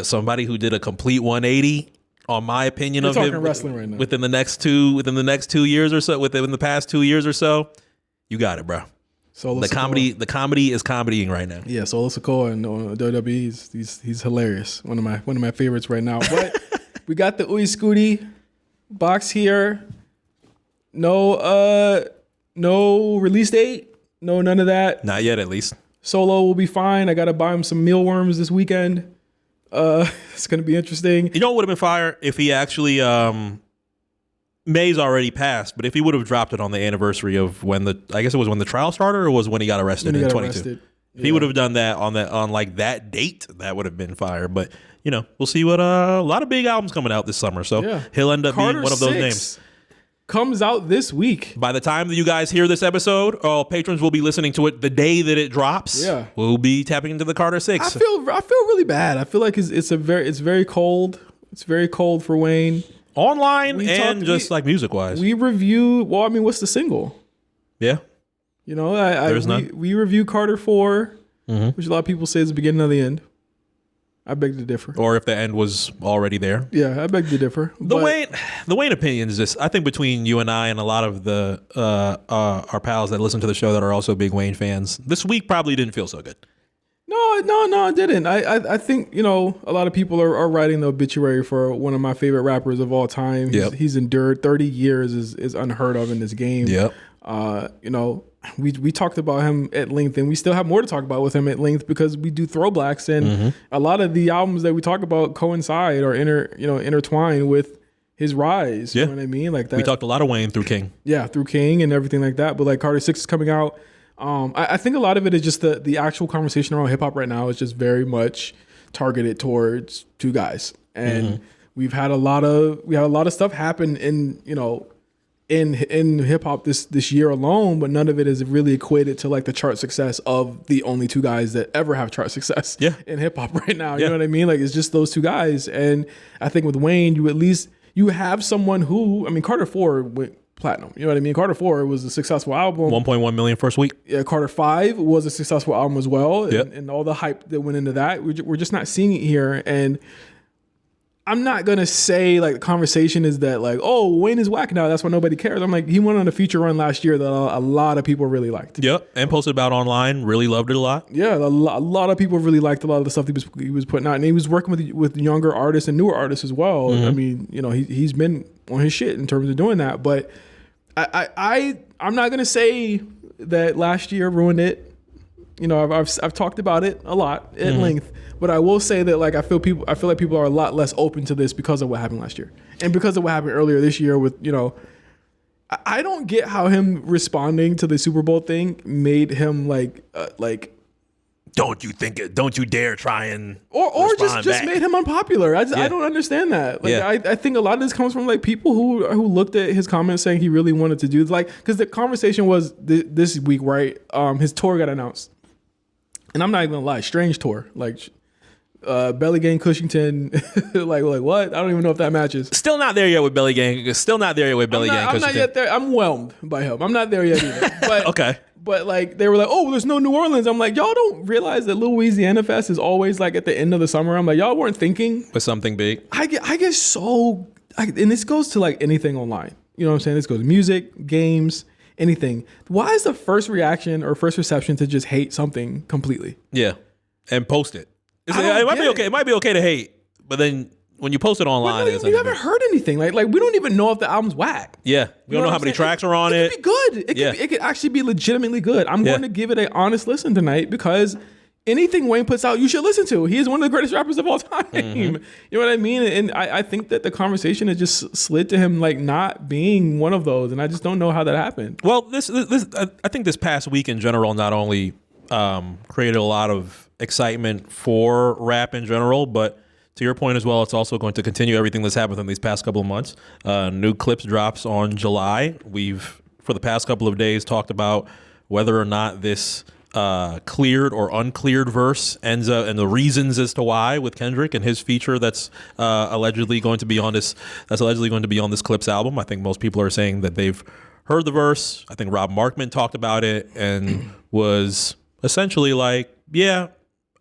Somebody who did a complete 180, on my opinion, of him wrestling right now. within the next 2 years or so, within the past 2 years or so. You got it, bro. The comedy is comedying right now. Yeah, Solo Sikoa and WWE, he's hilarious. One of my favorites right now. But we got the Scuti box here. No release date. No, none of that. Not yet, at least. Solo will be fine. I gotta buy him some mealworms this weekend. It's gonna be interesting. You know what would have been fire if he actually May's already passed, but if he would have dropped it on the anniversary of when the trial started, or was when he got arrested in 22. If he would have done that on like that date, that would have been fire. But we'll see what a lot of big albums coming out this summer. So he'll end up being one of those names. Comes out this week. By the time that you guys hear this episode, all patrons will be listening to it the day that it drops. Yeah, we'll be tapping into the Carter 6. I feel really bad. I feel like it's very cold. It's very cold for Wayne. online and just like music wise. We review. Well, I mean, what's the single? Yeah. You know, we review Carter 4, which a lot of people say is the beginning of the end. I beg to differ. Or if the end was already there. Yeah, I beg to differ. The Wayne opinion is just, I think between you and I and a lot of the our pals that listen to the show that are also big Wayne fans, this week probably didn't feel so good. No, it didn't. I think, you know, a lot of people are writing the obituary for one of my favorite rappers of all time. He's endured 30 years is unheard of in this game. Yep. You know, we talked about him at length, and we still have more to talk about with him at length because we do throwbacks, and a lot of the albums that we talk about coincide or intertwine with his rise. Yeah. You know what I mean? Like that. We talked a lot of Wayne through King. Yeah, through King and everything like that. But like Carter 6 is coming out. I think a lot of it is just the actual conversation around hip hop right now is just very much targeted towards two guys, and we've had a lot of stuff happen in, you know, in hip hop this year alone, but none of it is really equated to like the chart success of the only two guys that ever have chart success in hip hop right now. You know what I mean? Like it's just those two guys, and I think with Wayne, you have someone who, I mean, Carter 4 went platinum. You know what I mean? Carter 4 was a successful album. 1.1 million first week. Yeah, Carter 5 was a successful album as well, and all the hype that went into that. We're just not seeing it here, and I'm not gonna say like the conversation is that like, oh, Wayne is whack now, that's why nobody cares. I'm like, he went on a feature run last year that a lot of people really liked. Yep, and posted about online, really loved it a lot. Yeah, a lot of people really liked a lot of the stuff he was putting out, and he was working with younger artists and newer artists as well. I mean, you know, he's been on his shit in terms of doing that, but I'm not gonna say that last year ruined it. You know, I've talked about it a lot at length, but I will say that like I feel like people are a lot less open to this because of what happened last year and because of what happened earlier this year with, you know, I don't get how him responding to the Super Bowl thing made him like don't you dare try and or just made him unpopular. I don't understand that. Like I think a lot of this comes from like people who looked at his comments saying he really wanted to do like, because the conversation was this week, right? His tour got announced. And I'm not even gonna lie, strange tour. Like Belly Gang Cushington, like what? I don't even know if that matches. Still not there yet with Belly Gang. Still not there yet with Belly Gang Cushington. I'm not yet there. I'm whelmed by him. I'm not there yet either. But okay. But like they were like, oh, there's no New Orleans. I'm like, y'all don't realize that Louisiana Fest is always like at the end of the summer. I'm like, y'all weren't thinking with something big. I get so, and this goes to like anything online. You know what I'm saying? This goes to music, games, anything. Why is the first reaction or first reception to just hate something completely? Yeah, and post it. It might be okay. It might be okay to hate, but then when you post it online, you haven't heard anything. Like we don't even know if the album's whack. Yeah, we don't know how many tracks are on it. It could be good. It could actually be legitimately good. I'm going to give it an honest listen tonight because anything Wayne puts out, you should listen to. He is one of the greatest rappers of all time. You know what I mean? And I think that the conversation has just slid to him like not being one of those, and I just don't know how that happened. Well, this I think this past week in general not only created a lot of excitement for rap in general, but to your point as well, it's also going to continue everything that's happened in these past couple of months. New Clips drops on July. We've, for the past couple of days, talked about whether or not this cleared or uncleared verse ends up, and the reasons as to why with Kendrick and his feature that's allegedly going to be on this Clips album. I think most people are saying that they've heard the verse. I think Rob Markman talked about it and was essentially like, yeah,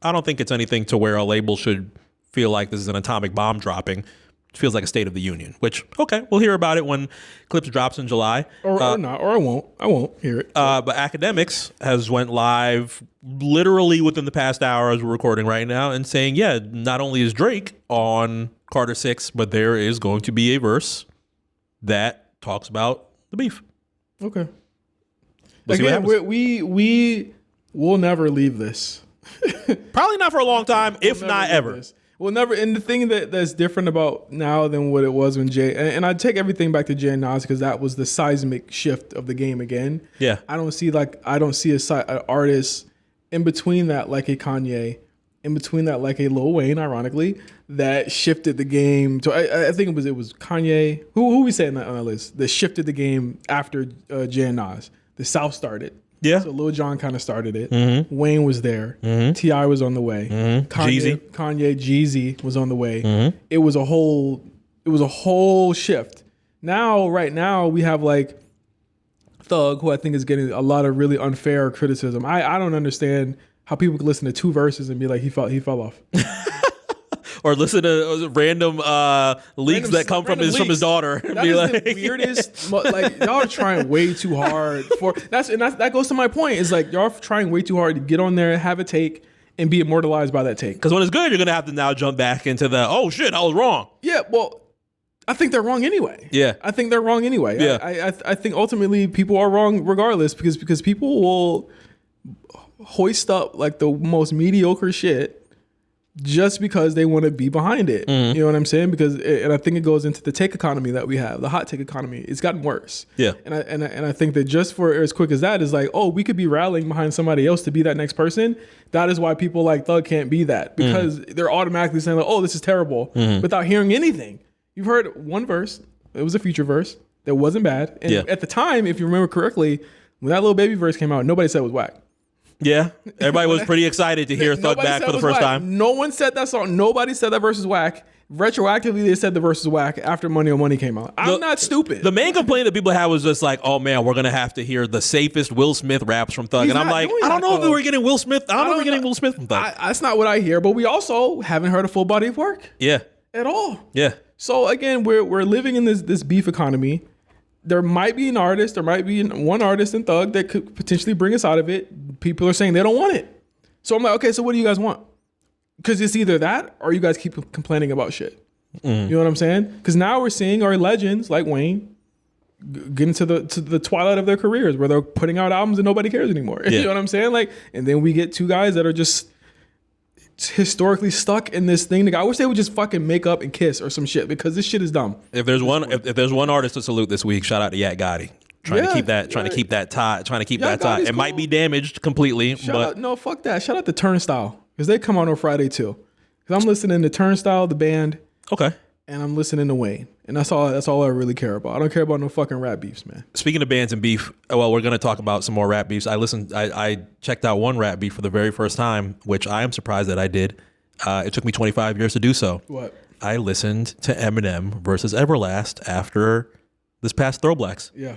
I don't think it's anything to where a label should feel like this is an atomic bomb dropping. It feels like a State of the Union, which, okay, we'll hear about it when Clips drops in July. Or not, or I won't hear it. But Academics has went live literally within the past hour as we're recording right now and saying, yeah, not only is Drake on Carter 6, but there is going to be a verse that talks about the beef. Okay. Again, we will never leave this. Probably not for a long time, if not ever. We'll never. And the thing that's different about now than what it was when Jay, and I take everything back to Jay and Nas because that was the seismic shift of the game again. Yeah. I don't see an artist in between that like a Kanye, in between that like a Lil Wayne, ironically, that shifted the game. So I think it was Kanye. Who we saying that on that list that shifted the game after Jay and Nas. The South started. Yeah. So Lil Jon kind of started it. Mm-hmm. Wayne was there. Mm-hmm. T.I. was on the way. Mm-hmm. Kanye Jeezy was on the way. Mm-hmm. It was a whole It was a whole shift. Now, right now, we have like Thug, who I think is getting a lot of really unfair criticism. I don't understand how people could listen to 2 verses and be like, he fell off. Or listen to random leaks that come from his daughter. That is like, the weirdest. Like, y'all are trying way too hard for that goes to my point. Is like, y'all are trying way too hard to get on there, have a take, and be immortalized by that take. Because when it's good, you're gonna have to now jump back into the, oh shit, I was wrong. Yeah, well, I think they're wrong anyway. Yeah, I think they're wrong anyway. Yeah, I think ultimately people are wrong regardless because people will hoist up like the most mediocre shit just because they want to be behind it. You know what I'm saying? And I think it goes into the take economy that we have, the hot take economy. It's gotten worse. Yeah. And I think that just for as quick as that is like, oh, we could be rallying behind somebody else to be that next person. That is why people like Thug can't be that, because they're automatically saying like, oh, this is terrible, without hearing anything. You've heard one verse. It was a Future verse that wasn't bad. And at the time, if you remember correctly, when that Lil Baby verse came out, nobody said it was whack. Yeah, everybody was pretty excited to hear Thug back for the first time. No one said that song. Nobody said that verse was whack. Retroactively, they said the verse was whack after Money on Money came out. I'm not stupid. The main complaint that people had was just like, oh man, we're going to have to hear the safest Will Smith raps from Thug. And I'm like, I don't know if we're getting Will Smith. I don't know if we're getting Will Smith from Thug. That's not what I hear, but we also haven't heard a full body of work. Yeah. At all. Yeah. So again, we're living in this beef economy. There might be an artist, there might be one artist in Thug that could potentially bring us out of it. People are saying they don't want it. So I'm like, okay, so what do you guys want? Because it's either that or you guys keep complaining about shit. You know what I'm saying? Because now we're seeing our legends like Wayne get into the twilight of their careers where they're putting out albums and nobody cares anymore. You know what I'm saying? Like, and then we get 2 guys that are just historically stuck in this thing. I wish they would just fucking make up and kiss or some shit, because this shit is dumb. If there's one artist to salute this week, shout out to Yak Gotti. Trying to keep that tie. It might be damaged completely, no, fuck that. Shout out to Turnstile, because they come on Friday too. Because I'm listening to Turnstile, the band. Okay. And I'm listening to Wayne. And that's all I really care about. I don't care about no fucking rap beefs, man. Speaking of bands and beef, well, we're going to talk about some more rap beefs. I checked out one rap beef for the very first time, which I am surprised that I did. It took me 25 years to do so. What? I listened to Eminem versus Everlast after this past ThrowBLKs. Yeah.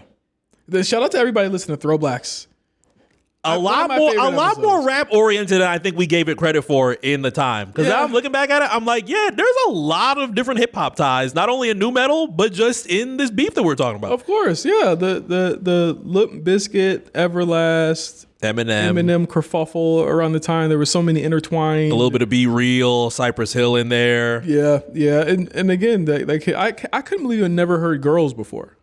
Shout out to everybody listening to ThrowBLKs. A lot more rap oriented than I think we gave it credit for in the time. Because now I'm looking back at it, I'm like, yeah, there's a lot of different hip hop ties, not only in nu metal, but just in this beef that we're talking about. Of course, yeah. The Limp, Bizkit, Everlast, Eminem kerfuffle around the time. There were so many intertwined. A little bit of Be Real, Cypress Hill in there. Yeah. And again, I couldn't believe I never heard Girls before.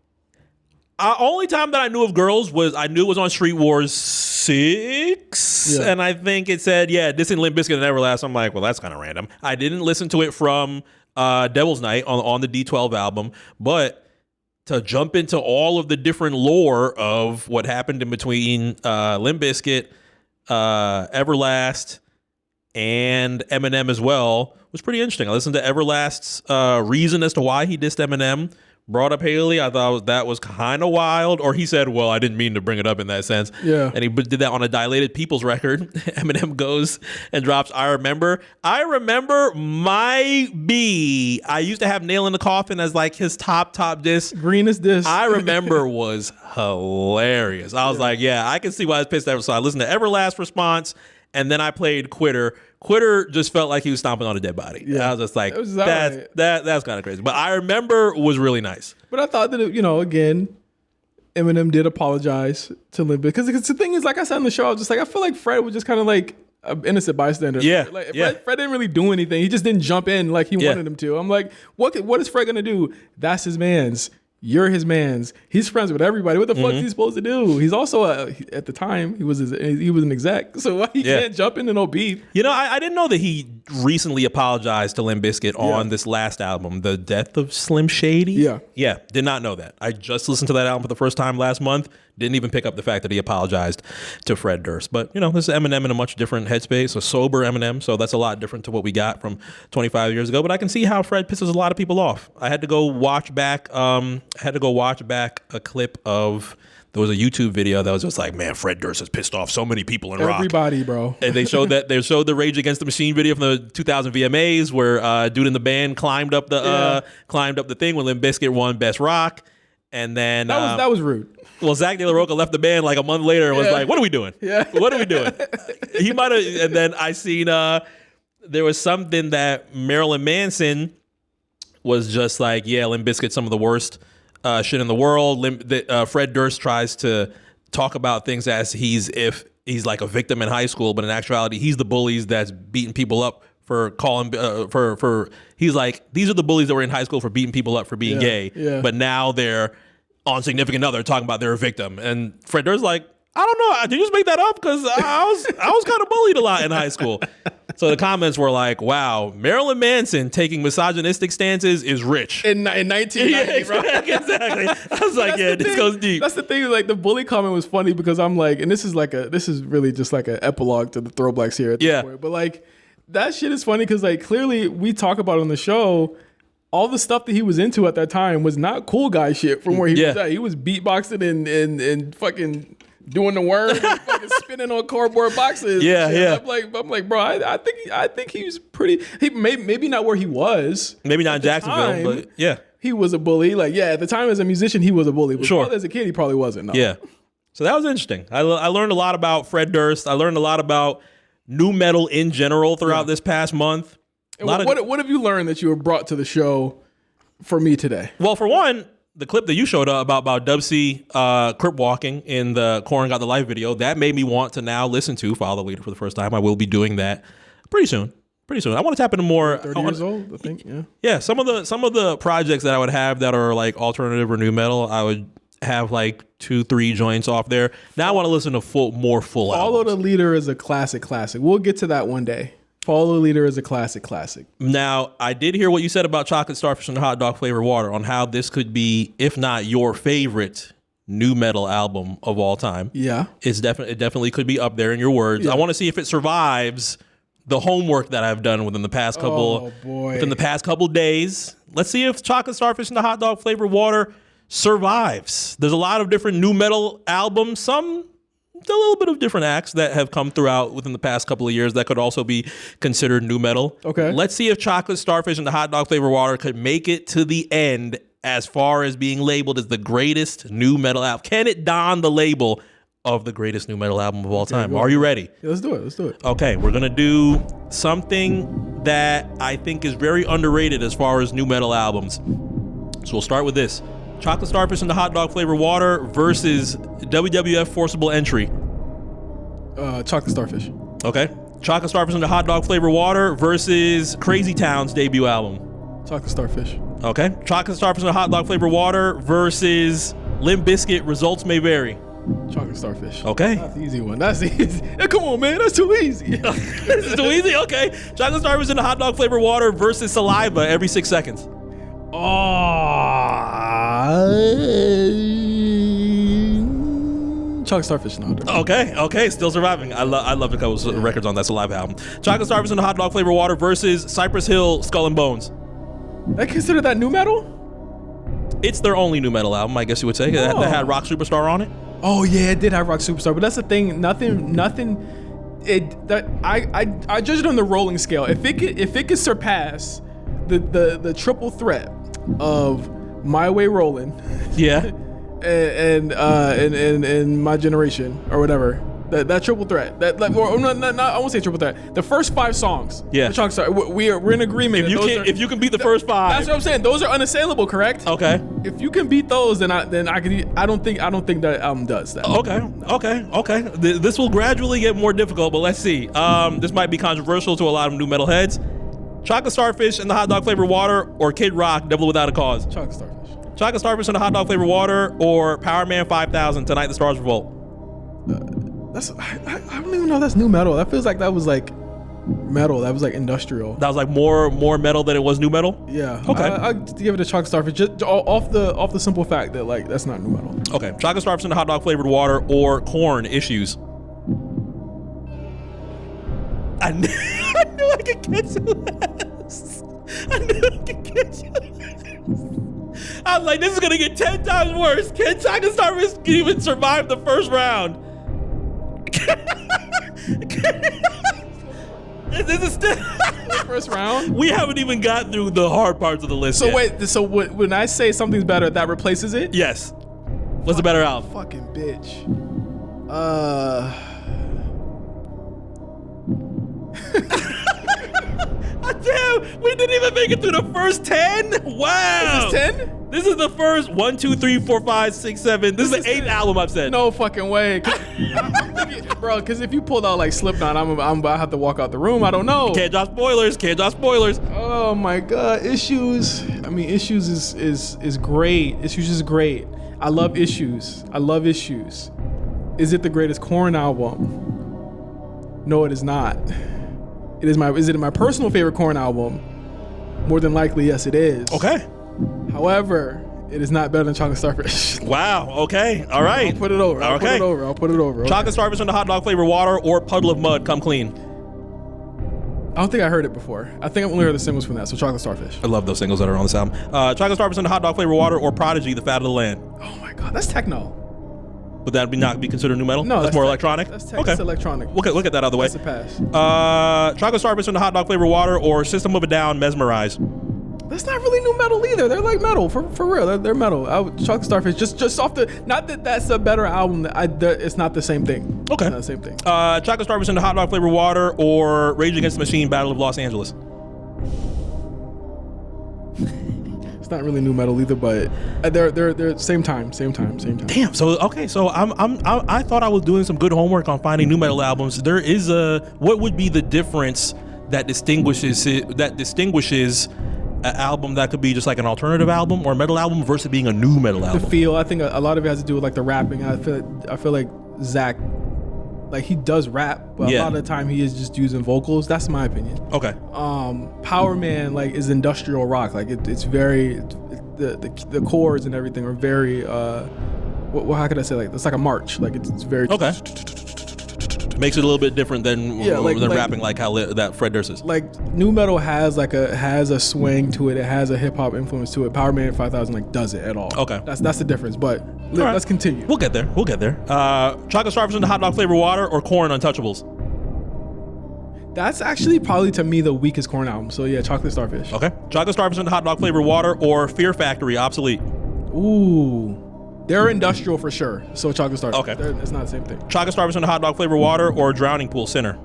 Only time that I knew of Girls was on Street Wars 6, and I think it said, this and Limp Bizkit and Everlast. I'm like, well, that's kind of random. I didn't listen to it from Devil's Night on the D12 album, but to jump into all of the different lore of what happened in between Limp Bizkit, Everlast, and Eminem as well was pretty interesting. I listened to Everlast's reason as to why he dissed Eminem. Brought up Haley. I thought that was kind of wild. Or he said, well, I didn't mean to bring it up in that sense. Yeah. And he did that on a Dilated People's record. Eminem goes and drops I Remember My B. I used to have Nail in the Coffin as like his top diss. Greenest diss. I Remember was hilarious. I was like, yeah, I can see why it's pissed off. So I listened to Everlast response, and then I played Quitter. Quitter just felt like he was stomping on a dead body. Yeah. I was just like, that's kind of crazy. But I Remember was really nice. But I thought that, again, Eminem did apologize to Limp because the thing is, like I said on the show, I was just like, I feel like Fred was just kind of like an innocent bystander. Yeah. Fred didn't really do anything. He just didn't jump in like he wanted him to. I'm like, what is Fred going to do? That's his man's. You're his man's. He's friends with everybody. What the fuck is he supposed to do? He's also at the time he was an exec, so he can't jump into no beef. I didn't know that he recently apologized to Limp Bizkit on this last album, The Death of Slim Shady. Yeah, did not know that. I just listened to that album for the first time last month. Didn't even pick up the fact that he apologized to Fred Durst. But, this is Eminem in a much different headspace, a sober Eminem. So that's a lot different to what we got from 25 years ago. But I can see how Fred pisses a lot of people off. I had to go watch back a clip of there was a YouTube video that was just like, man, Fred Durst has pissed off so many people in rock. Everybody, bro. And they showed the Rage Against the Machine video from the 2000 VMAs where dude in the band climbed up the thing when Limp Bizkit won Best Rock. And then that was rude. Well, Zach De La Rocha left the band like a month later and was like, what are we doing? Yeah. What are we doing? He might have, and then I seen there was something that Marilyn Manson was just like, yeah, Limp Bizkit, some of the worst shit in the world. Fred Durst tries to talk about things as he's like a victim in high school, but in actuality, he's the bullies that's beating people up for calling he's like, these are the bullies that were in high school for beating people up for being gay, but now they're on Significant Other talking about they're a victim. And Fred Durst's like, I don't know, did you just make that up? Because I was kind of bullied a lot in high school. So the comments were like, wow, Marilyn Manson taking misogynistic stances is rich. In 1990, yeah, exactly. I was like, yeah, this goes deep. That's the thing, like the bully comment was funny because I'm like, and this is really just like an epilogue to the ThrowBLKs here at this point. But like, that shit is funny because like clearly we talk about on the show, all the stuff that he was into at that time was not cool guy shit from where he was at. He was beatboxing and fucking doing the worm and fucking spinning on cardboard boxes. Yeah. I'm like, bro, I think he was pretty. He maybe not where he was. Maybe not in Jacksonville, time, but yeah, he was a bully. Like at the time as a musician, he was a bully. But sure, as a kid, he probably wasn't. No. Yeah. So that was interesting. I learned a lot about Fred Durst. I learned a lot about nu metal in general throughout this past month. What have you learned that you were brought to the show for me today? Well, for one, the clip that you showed up about Dub C crip walking in the Korn Got the Life video, that made me want to now listen to Follow the Leader for the first time. I will be doing that pretty soon. I want to tap into more. 30 years old, I think. Yeah. Yeah. Some of the projects that I would have that are like alternative or nu metal, I would have like 2-3 joints off there. Now I want to listen to more full Follow albums. the Leader is a classic. We'll get to that one day. Follow the Leader is a classic. Now, I did hear what you said about Chocolate Starfish and the Hot Dog Flavored Water on how this could be, if not your favorite nu metal album of all time. Yeah. It definitely could be up there in your words. Yeah. I want to see if it survives the homework that I've done within the past couple days. Let's see if Chocolate Starfish and the Hot Dog Flavored Water survives. There's a lot of different nu metal albums, some a little bit of different acts that have come throughout within the past couple of years that could also be considered nu metal. Okay. Let's see if Chocolate Starfish and the Hot Dog Flavored Water could make it to the end as far as being labeled as the greatest nu metal album. Can it don the label of the greatest nu metal album of all time? Are you ready? Yeah, let's do it. Okay, we're going to do something that I think is very underrated as far as nu metal albums. So we'll start with this. Chocolate Starfish and the Hot Dog Flavored Water versus WWF Forcible Entry. Chocolate Starfish. Okay. Chocolate Starfish and the Hot Dog Flavored Water versus Crazy Town's debut album. Chocolate Starfish. Okay. Chocolate Starfish and the Hot Dog Flavored Water versus Limp Bizkit, Results May Vary. Chocolate Starfish. Okay. That's the easy one. That's easy. Hey, come on, man. That's too easy. This is too easy? Okay. Chocolate Starfish and the Hot Dog Flavored Water versus Saliva every 6 seconds. Chocolate Starfish. No. Okay. Still surviving. I love the couple records on that Saliva album. Chocolate Starfish and the Hot Dog Flavored Water versus Cypress Hill, Skull and Bones. I consider that nu metal? It's their only nu metal album, I guess you would say. That had Rock Superstar on it. Oh yeah, it did have Rock Superstar, but that's the thing. Nothing. I judge it on the rolling scale. If it could surpass the triple threat of My Way Rollin', yeah, and My Generation or whatever, that triple threat. I won't say triple threat. The first 5 songs. Yeah, we're in agreement. If you can beat the first 5, that's what I'm saying. Those are unassailable, correct? Okay. If you can beat those, then I don't think that album does that. Okay. This will gradually get more difficult, but let's see. This might be controversial to a lot of nu metal heads. Chocolate Starfish and the Hot Dog Flavored Water or Kid Rock, Devil Without a Cause? Chocolate Starfish. Chocolate Starfish and the Hot Dog Flavored Water or Power Man 5000, Tonight the Stars Revolt? I don't even know if that's nu metal. That feels like that was like metal. That was like industrial. That was like more metal than it was nu metal? Yeah. Okay. I give it a Chocolate Starfish just off the simple fact that like that's not nu metal. Okay. Chocolate Starfish and the Hot Dog Flavored Water or Korn, Issues? I knew I could get you last. I was like, this is gonna get 10 times worse. Can Chocolate Starfish even survive the first round? This is still First round. We haven't even got through the hard parts of the list. So yet. wait, so when I say something's better, that replaces it? Yes. What's a better album? Fucking bitch. Damn, we didn't even make it through the first 10. Wow. Is this 10? This is the first 1, 2, 3, 4, 5, 6, 7. This is the 8th album I've said. No fucking way. I'm thinking, bro, because if you pulled out like Slipknot, I'm about to have to walk out the room. I don't know. Can't drop spoilers. Can't drop spoilers. Oh my God, Issues. I mean, Issues is great. Issues is great. I love Issues. I love Issues. Is it the greatest Korn album? No, it is not. Is it my personal favorite Korn album? More than likely, yes, it is. Okay. However, it is not better than Chocolate Starfish. Wow. Okay. All right. I'll put it over. I'll Okay. put it over. Okay. Chocolate Starfish in the hot dog flavor water or Puddle of Mud, Come Clean. I don't think I heard it before. I think I've only heard the singles from that, so Chocolate Starfish. I love those singles that are on this album. Chocolate Starfish in the hot dog flavor water or Prodigy, The Fat of the Land. Oh my God, that's techno. Would that not be considered new metal? No, that's more electronic. That's okay. That's electronic. Look at that out of the way. That's a pass. Chocolate Starfish in the hot dog flavor water or System of a Down, Mesmerize. That's not really new metal either. They're like metal for real. They're metal. Chocolate Starfish just off the. Not that that's a better album. It's not the same thing. Okay. It's not the same thing. Chocolate Starfish in the hot dog flavor water or Rage Against the Machine, Battle of Los Angeles. It's not really new metal either, but they're same time. Damn. So okay. So I thought I was doing some good homework on finding new metal albums. There is what would be the difference that distinguishes an album that could be just like an alternative album or a metal album versus being a new metal album? The feel. I think a lot of it has to do with like the rapping. I feel like Zach, like he does rap, but a lot of the time he is just using vocals. That's my opinion. Okay. Power Man like is industrial rock. Like it's very the chords and everything are very how could I say, like it's like a march. Like it's very okay. Makes it a little bit different than rapping like how that Fred Durst is. Like new metal has a swing to it. It has a hip hop influence to it. Power Man 5000 like does it at all. Okay. That's the difference. But let's continue. We'll get there. Chocolate Starfish in the hot dog flavor water or Korn Untouchables. That's actually probably to me the weakest Korn album. So yeah, Chocolate Starfish. Okay. Chocolate Starfish in the hot dog flavor water or Fear Factory, Obsolete. Ooh. They're industrial for sure. So Chocolate Starfish. Okay. It's not the same thing. Chocolate Starfish in the hot dog flavor water or Drowning Pool, Sinner.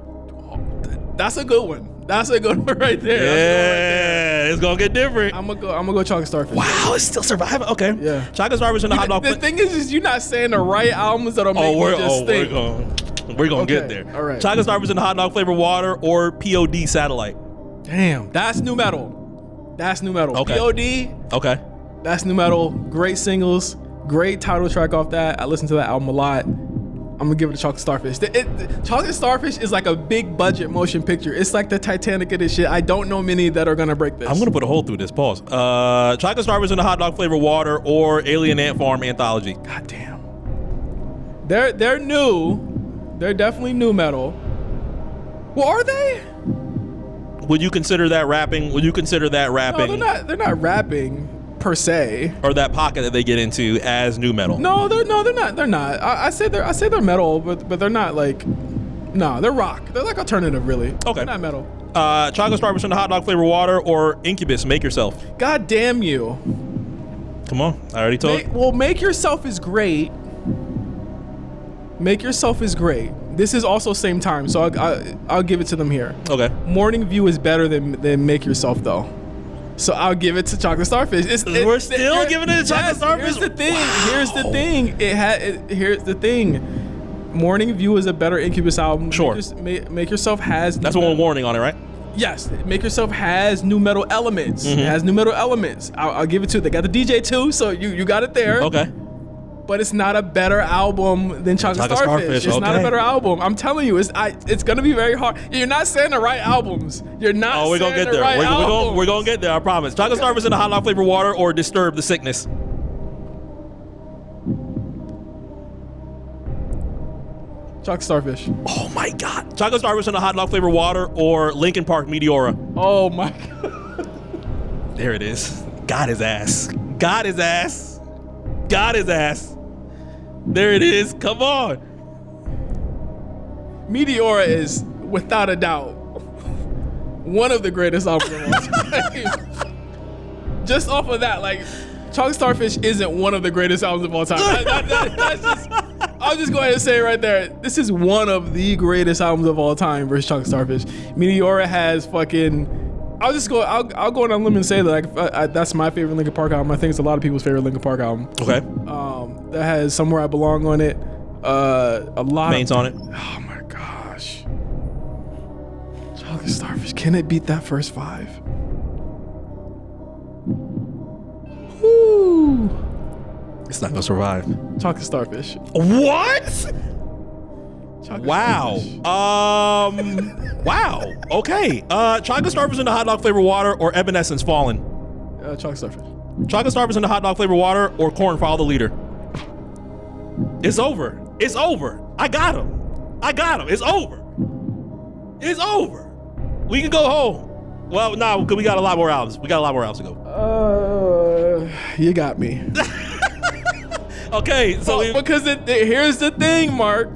That's a good one. That's a good one right there. Yeah, it's gonna get different. I'm gonna go Chocolate Starfish. Wow, it's still surviving. Okay. Yeah. Chocolate Starfish in the hot dog. The thing is you're not saying the right albums that'll make me just think. We're gonna get there. All right. Chocolate Starfish in the hot dog flavor water or POD Satellite. Damn, that's new metal. Okay. POD. Okay. That's new metal. Great singles. Great title track off that. I listened to that album a lot. I'm gonna give it to Chocolate Starfish. Chocolate Starfish is like a big budget motion picture. It's like the Titanic of this shit. I don't know many that are gonna break this. I'm gonna put a hole through this. Pause. Chocolate Starfish in the hot dog flavor water or Alien Ant Farm Anthology. God damn. They're new. They're definitely new metal. Well, are they? Would you consider that rapping? No, they're not rapping per se. Or that pocket that they get into as new metal? No, they're not. They're not. I say they're metal, but they're not like. No, they're rock. They're like alternative, really. Okay. They're not metal. Chocolate Starfish in the hot dog flavor water or Incubus, Make Yourself. God damn you. Come on, I already told you. Make Yourself is great. Make Yourself is great. This is also same time, so I'll give it to them here. Okay. Morning View is better than Make Yourself though. So I'll give it to Chocolate Starfish. We're still giving it to Chocolate Starfish? Here's the thing. Wow. Here's the thing. Morning View is a better Incubus album. Sure. Make Yourself has... That's one warning on it, right? Yes. Make Yourself has new metal elements. Mm-hmm. It has new metal elements. I'll give it to... They got the DJ too, so you got it there. Okay. But it's not a better album than Chocolate Starfish. It's not a better album. I'm telling you, it's gonna be very hard. You're not saying the right albums. You're not. Oh, we're gonna get there. We're gonna get there. I promise. Chocolate Starfish in the hot dog flavor water or Disturb the Sickness. Chocolate Starfish. Oh my God. Chocolate Starfish in the hot dog flavor water or Linkin Park Meteora. Oh my God. There it is. Got his ass. Got his ass. Got his ass. There it is. Come on. Meteora is, without a doubt, one of the greatest albums of all time. Just off of that, like, Chocolate Starfish isn't one of the greatest albums of all time. That's just, I'll just go ahead and say it right there. This is one of the greatest albums of all time versus Chocolate Starfish. Meteora has fucking... I'll go on a limb and say that that's my favorite Linkin Park album. I think it's a lot of people's favorite Linkin Park album. Okay. That has Somewhere I Belong on it. A lot Mains on it. Oh my gosh. Chocolate Starfish. Can it beat that first 5? Woo. It's not gonna survive. Chocolate Starfish. What? Chocolate Wow. Starfish. Wow. Okay. Chocolate Starfish in the hot dog flavor water or Evanescence Fallen? Chocolate Starfish. Chocolate Starfish in the hot dog flavor water or Corn Follow the Leader? It's over. It's over. I got him. It's over. It's over. We can go home. Well, no, because we got a lot more albums. to go. You got me. Okay, so because here's the thing, Mark.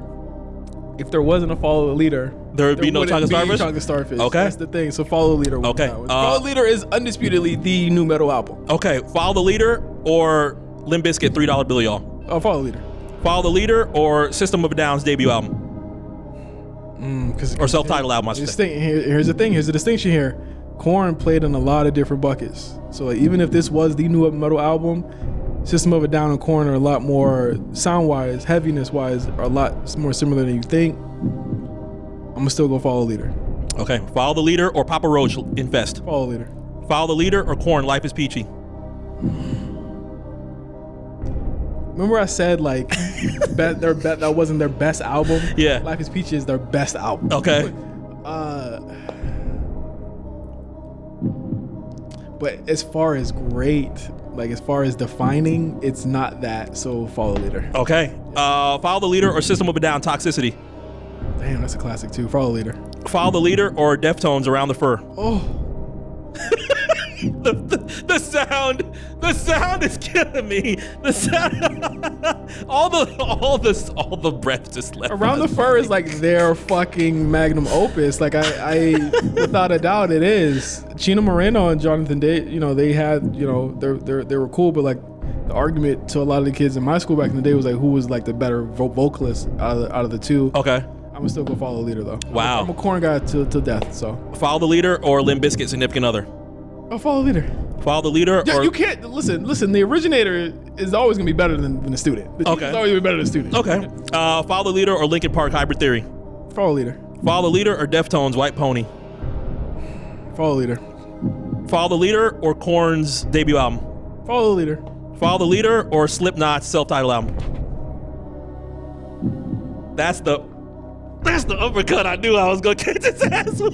If there wasn't a Follow the Leader, there would be no Chocolate Starfish? Chocolate Starfish. Okay. That's the thing. So Follow the Leader. Okay. Follow the Leader is undisputedly the new metal album. Okay, Follow the Leader or Limp Bizkit $3 Bill Y'all? Oh, Follow the Leader. Follow the Leader or System of a Down's debut album? Or self-titled album, I should say. Here's the thing. Here's the distinction here. Korn played in a lot of different buckets. So like, even if this was the new metal album, System of a Down and Korn are a lot more sound-wise, heaviness-wise, are a lot more similar than you think. I'm gonna still go Follow the Leader. Okay, Follow the Leader or Papa Roach Infest? Follow the Leader. Follow the Leader or Korn Life is Peachy? Remember I said like that wasn't their best album? Yeah. Life is Peachy is their best album. Okay. But as far as great, like as far as defining, it's not that. So Follow the Leader. Okay. Follow the Leader or System of a Down Toxicity? Damn, that's a classic too. Follow the Leader. Follow the Leader or Deftones Around the Fur? Oh. The sound is killing me. The sound, all the breath just left. Around the Fur is like their fucking magnum opus. Like I without a doubt it is. Chino Moreno and Jonathan Day, they had, they were cool, but like the argument to a lot of the kids in my school back in the day was like who was like the better vocalist out of the two. Okay. I'm gonna still go Follow the Leader though. Wow. I'm a Korn guy till death. So Follow the Leader or Limp Bizkit Significant Other? Oh, Follow the Leader. Follow the Leader. Yeah, or... you can't listen. The originator is always gonna be better than the student. The teacher's always gonna be better than the student. Okay. Follow the Leader or Linkin Park Hybrid Theory? Follow the Leader. Follow the Leader or Deftones White Pony? Follow the Leader. Follow the Leader or Korn's debut album? Follow the Leader. Follow the Leader or Slipknot's self-titled album? That's the uppercut I knew I was gonna kick his ass with.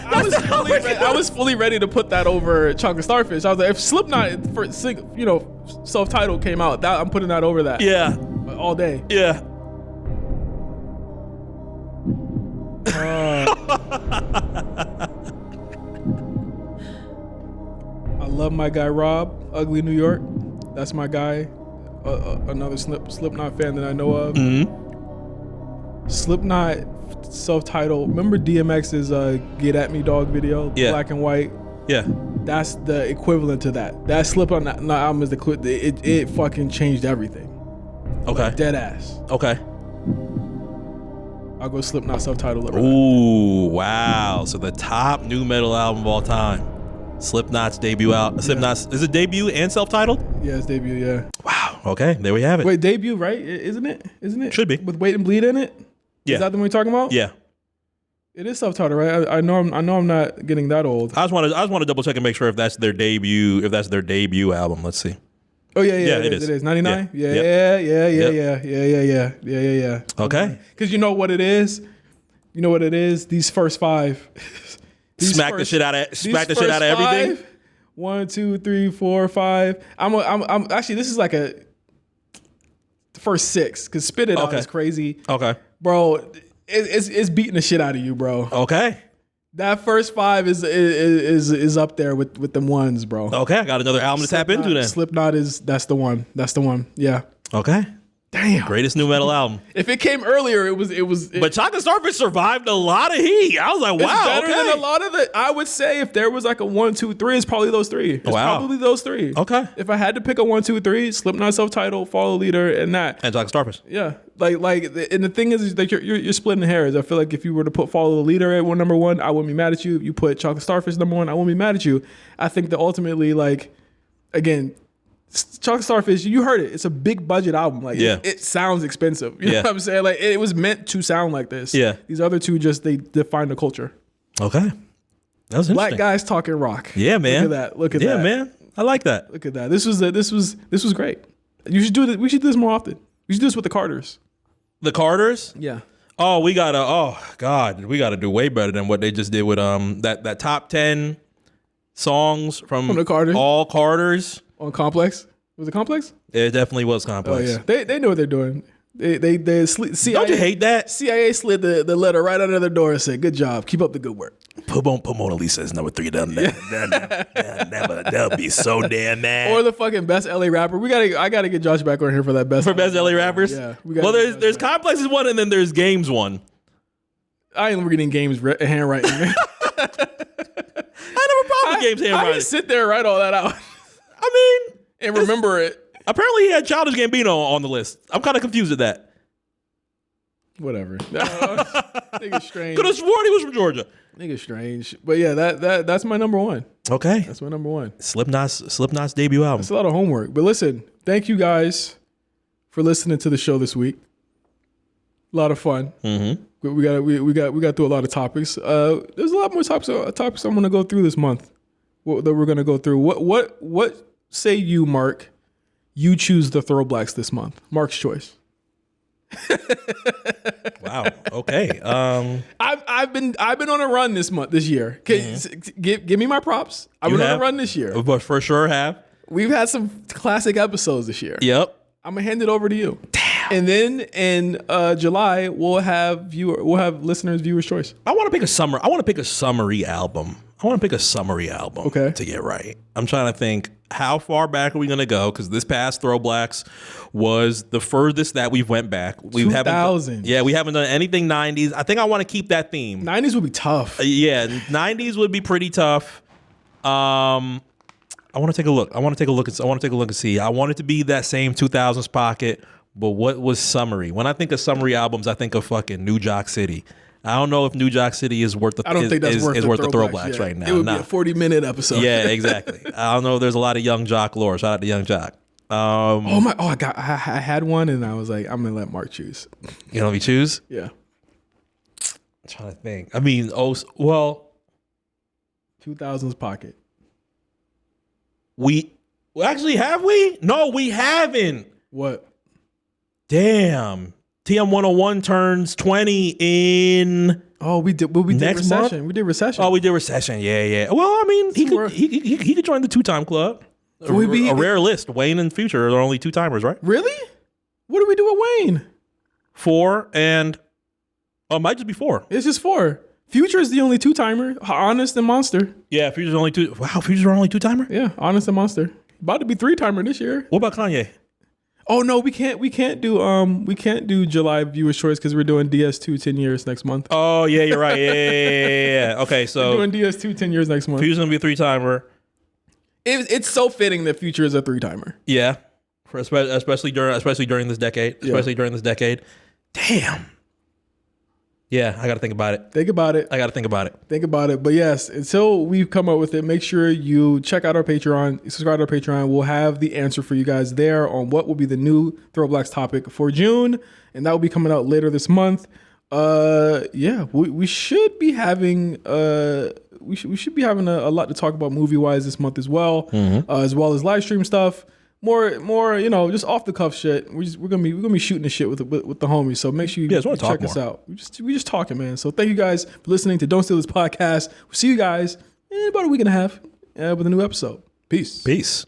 I was fully ready to put that over Chocolate Starfish. I was like, if Slipknot for self-titled came out, I'm putting that over that. Yeah. All day. Yeah. I love my guy Rob, Ugly New York. That's my guy. Another Slipknot fan that I know of. Mm-hmm. Slipknot self-titled. Remember DMX's "Get at Me Dog" video? Yeah. Black and white. Yeah. That's the equivalent to that. That Slipknot album is it fucking changed everything. Okay. Like, dead ass. Okay. I'll go Slipknot self-titled. Ooh, wow. So the top new metal album of all time. Slipknot's debut out. Slipknot's is it debut and self-titled? Yeah, it's debut. Yeah. Wow. Okay, there we have it. Wait, debut, right? Isn't it? Should be. With Wait and Bleed in it. Yeah. Is that the one you're talking about? Yeah. It is self-titled, right? I know I'm not getting that old. I just want to double check and make sure if that's their debut. If that's their debut album. Let's see. Oh yeah, it is. 99. Yeah. Okay. Because you know what it is. These first 5. Smack the shit out of everything. 1, 2, 3, 4, 5. I'm actually, this is like the first 6 because Spit It Out is crazy. Okay. Bro, it's beating the shit out of you, bro. Okay. That first 5 is up there with them ones, bro. Okay, I got another album to tap into then. Slipknot that's the one. That's the one. Yeah. Okay. Damn. Greatest new metal album. If it came earlier, it was. But Chocolate Starfish survived a lot of heat. I was like, wow. It's better than a lot of the. I would say if there was like a 1, 2, 3, it's probably those 3. It's probably those 3. Okay. If I had to pick a 1, 2, 3, Slipknot self-titled, Follow Leader, and that. And Chocolate Starfish. Yeah. And the thing is that you're splitting hairs. I feel like if you were to put Follow the Leader at number 1, I wouldn't be mad at you. If you put Chocolate Starfish number 1, I wouldn't be mad at you. I think that ultimately, like, again, Chocolate Starfish, you heard it. It's a big budget album. Like, it sounds expensive. You know what I'm saying? Like, it was meant to sound like this. Yeah. These other two they define the culture. Okay. That was interesting. Black guys talking rock. Yeah, man. Look at that. Look at that. Yeah, man. I like that. Look at that. This was great. You should do this. We should do this more often. We should do this with the Carters. The Carters? Yeah. Oh, we gotta do way better than what they just did with that top 10 songs from the Carters. All Carters. On Complex? Was it Complex? It definitely was Complex. Oh yeah, they know what they're doing. CIA, don't you hate that? CIA slid the letter right under their door and said, "Good job, keep up the good work." Put Mona Lisa as number 3 down there. That'd be so damn mad. Or the fucking best LA rapper. I gotta get Josh back on here for that best LA rappers. Yeah. Well, there's Complex's one and then there's Games one. I ain't reading Games handwriting. Man. I never problem with Games handwriting. I didn't sit there and write all that out. I mean, and remember it. Apparently, he had Childish Gambino on the list. I'm kind of confused at that. Whatever. Nigga strange. Could have sworn he was from Georgia. Nigga strange. But yeah, that's my number 1. Okay. That's my number 1. Slipknot's debut album. That's a lot of homework. But listen, thank you guys for listening to the show this week. A lot of fun. Mm-hmm. We got through a lot of topics. There's a lot more topics I'm going to go through this month that we're going to go through. What say you, Mark? You choose the throwblacks this month. Mark's choice. Wow. Okay. I've been on a run this year. Give me my props. I've been on a run this year. But for sure have. We've had some classic episodes this year. Yep. I'm gonna hand it over to you. Damn. And then in July we'll have viewers' choice. I want to pick a summary album. Okay. To get right. I'm trying to think, how far back are we going to go? Because this past Throwblacks was the furthest that we've went back. 2000. We haven't done anything 90s. I think I want to keep that theme. 90s would be tough. 90s would be pretty tough. I want to take a look. I want to take a look and see. I want it to be that same 2000s pocket. But what was summary? When I think of summary albums, I think of fucking New Jack City. I don't know if New Jack City is worth the Throwblacks right now. It would be a 40-minute episode. Yeah, exactly. I don't know if there's a lot of Young Jock lore. Shout out to Young Jock. I had one and I was like, I'm gonna let Mark choose. You know, let me choose. Yeah. I'm trying to think. I mean, 2000s pocket. Actually, have we? No, we haven't. What? Damn. TM101 turns 20 in. Oh, we did next Recession. month? We did Recession. Oh, we did Recession. Yeah. Well, I mean, he could join the 2-time club. A rare list. Wayne and Future are only 2-timers, right? Really? What do we do with Wayne? 4 and it might just be 4. It's just 4. Future is the only 2-timer. Honest and Monster. Yeah, Future's only 2. Wow, Future's our only 2-timer? Yeah, Honest and Monster. About to be 3-timer this year. What about Kanye? Oh no, we can't do July viewers' choice because we're doing DS2 10 years next month. Oh yeah, you're right. Yeah. Okay, so we're doing DS2 10 years next month. Future's gonna be a 3-timer. It's so fitting that Future is a 3-timer. Yeah, especially during this decade. During this decade. Damn. Yeah, I got to think about it. I got to think about it. But yes, until we come up with it, make sure you check out our Patreon, subscribe to our Patreon. We'll have the answer for you guys there on what will be the new Throwblacks topic for June, and that will be coming out later this month. We should be having we should be having a lot to talk about movie wise this month as well, as well as live stream stuff. More, just off the cuff shit. We're gonna be shooting the shit with the homies. So make sure you check us out. We just talking, man. So thank you guys for listening to Don't Steal This podcast. We'll see you guys in about a week and a half with a new episode. Peace.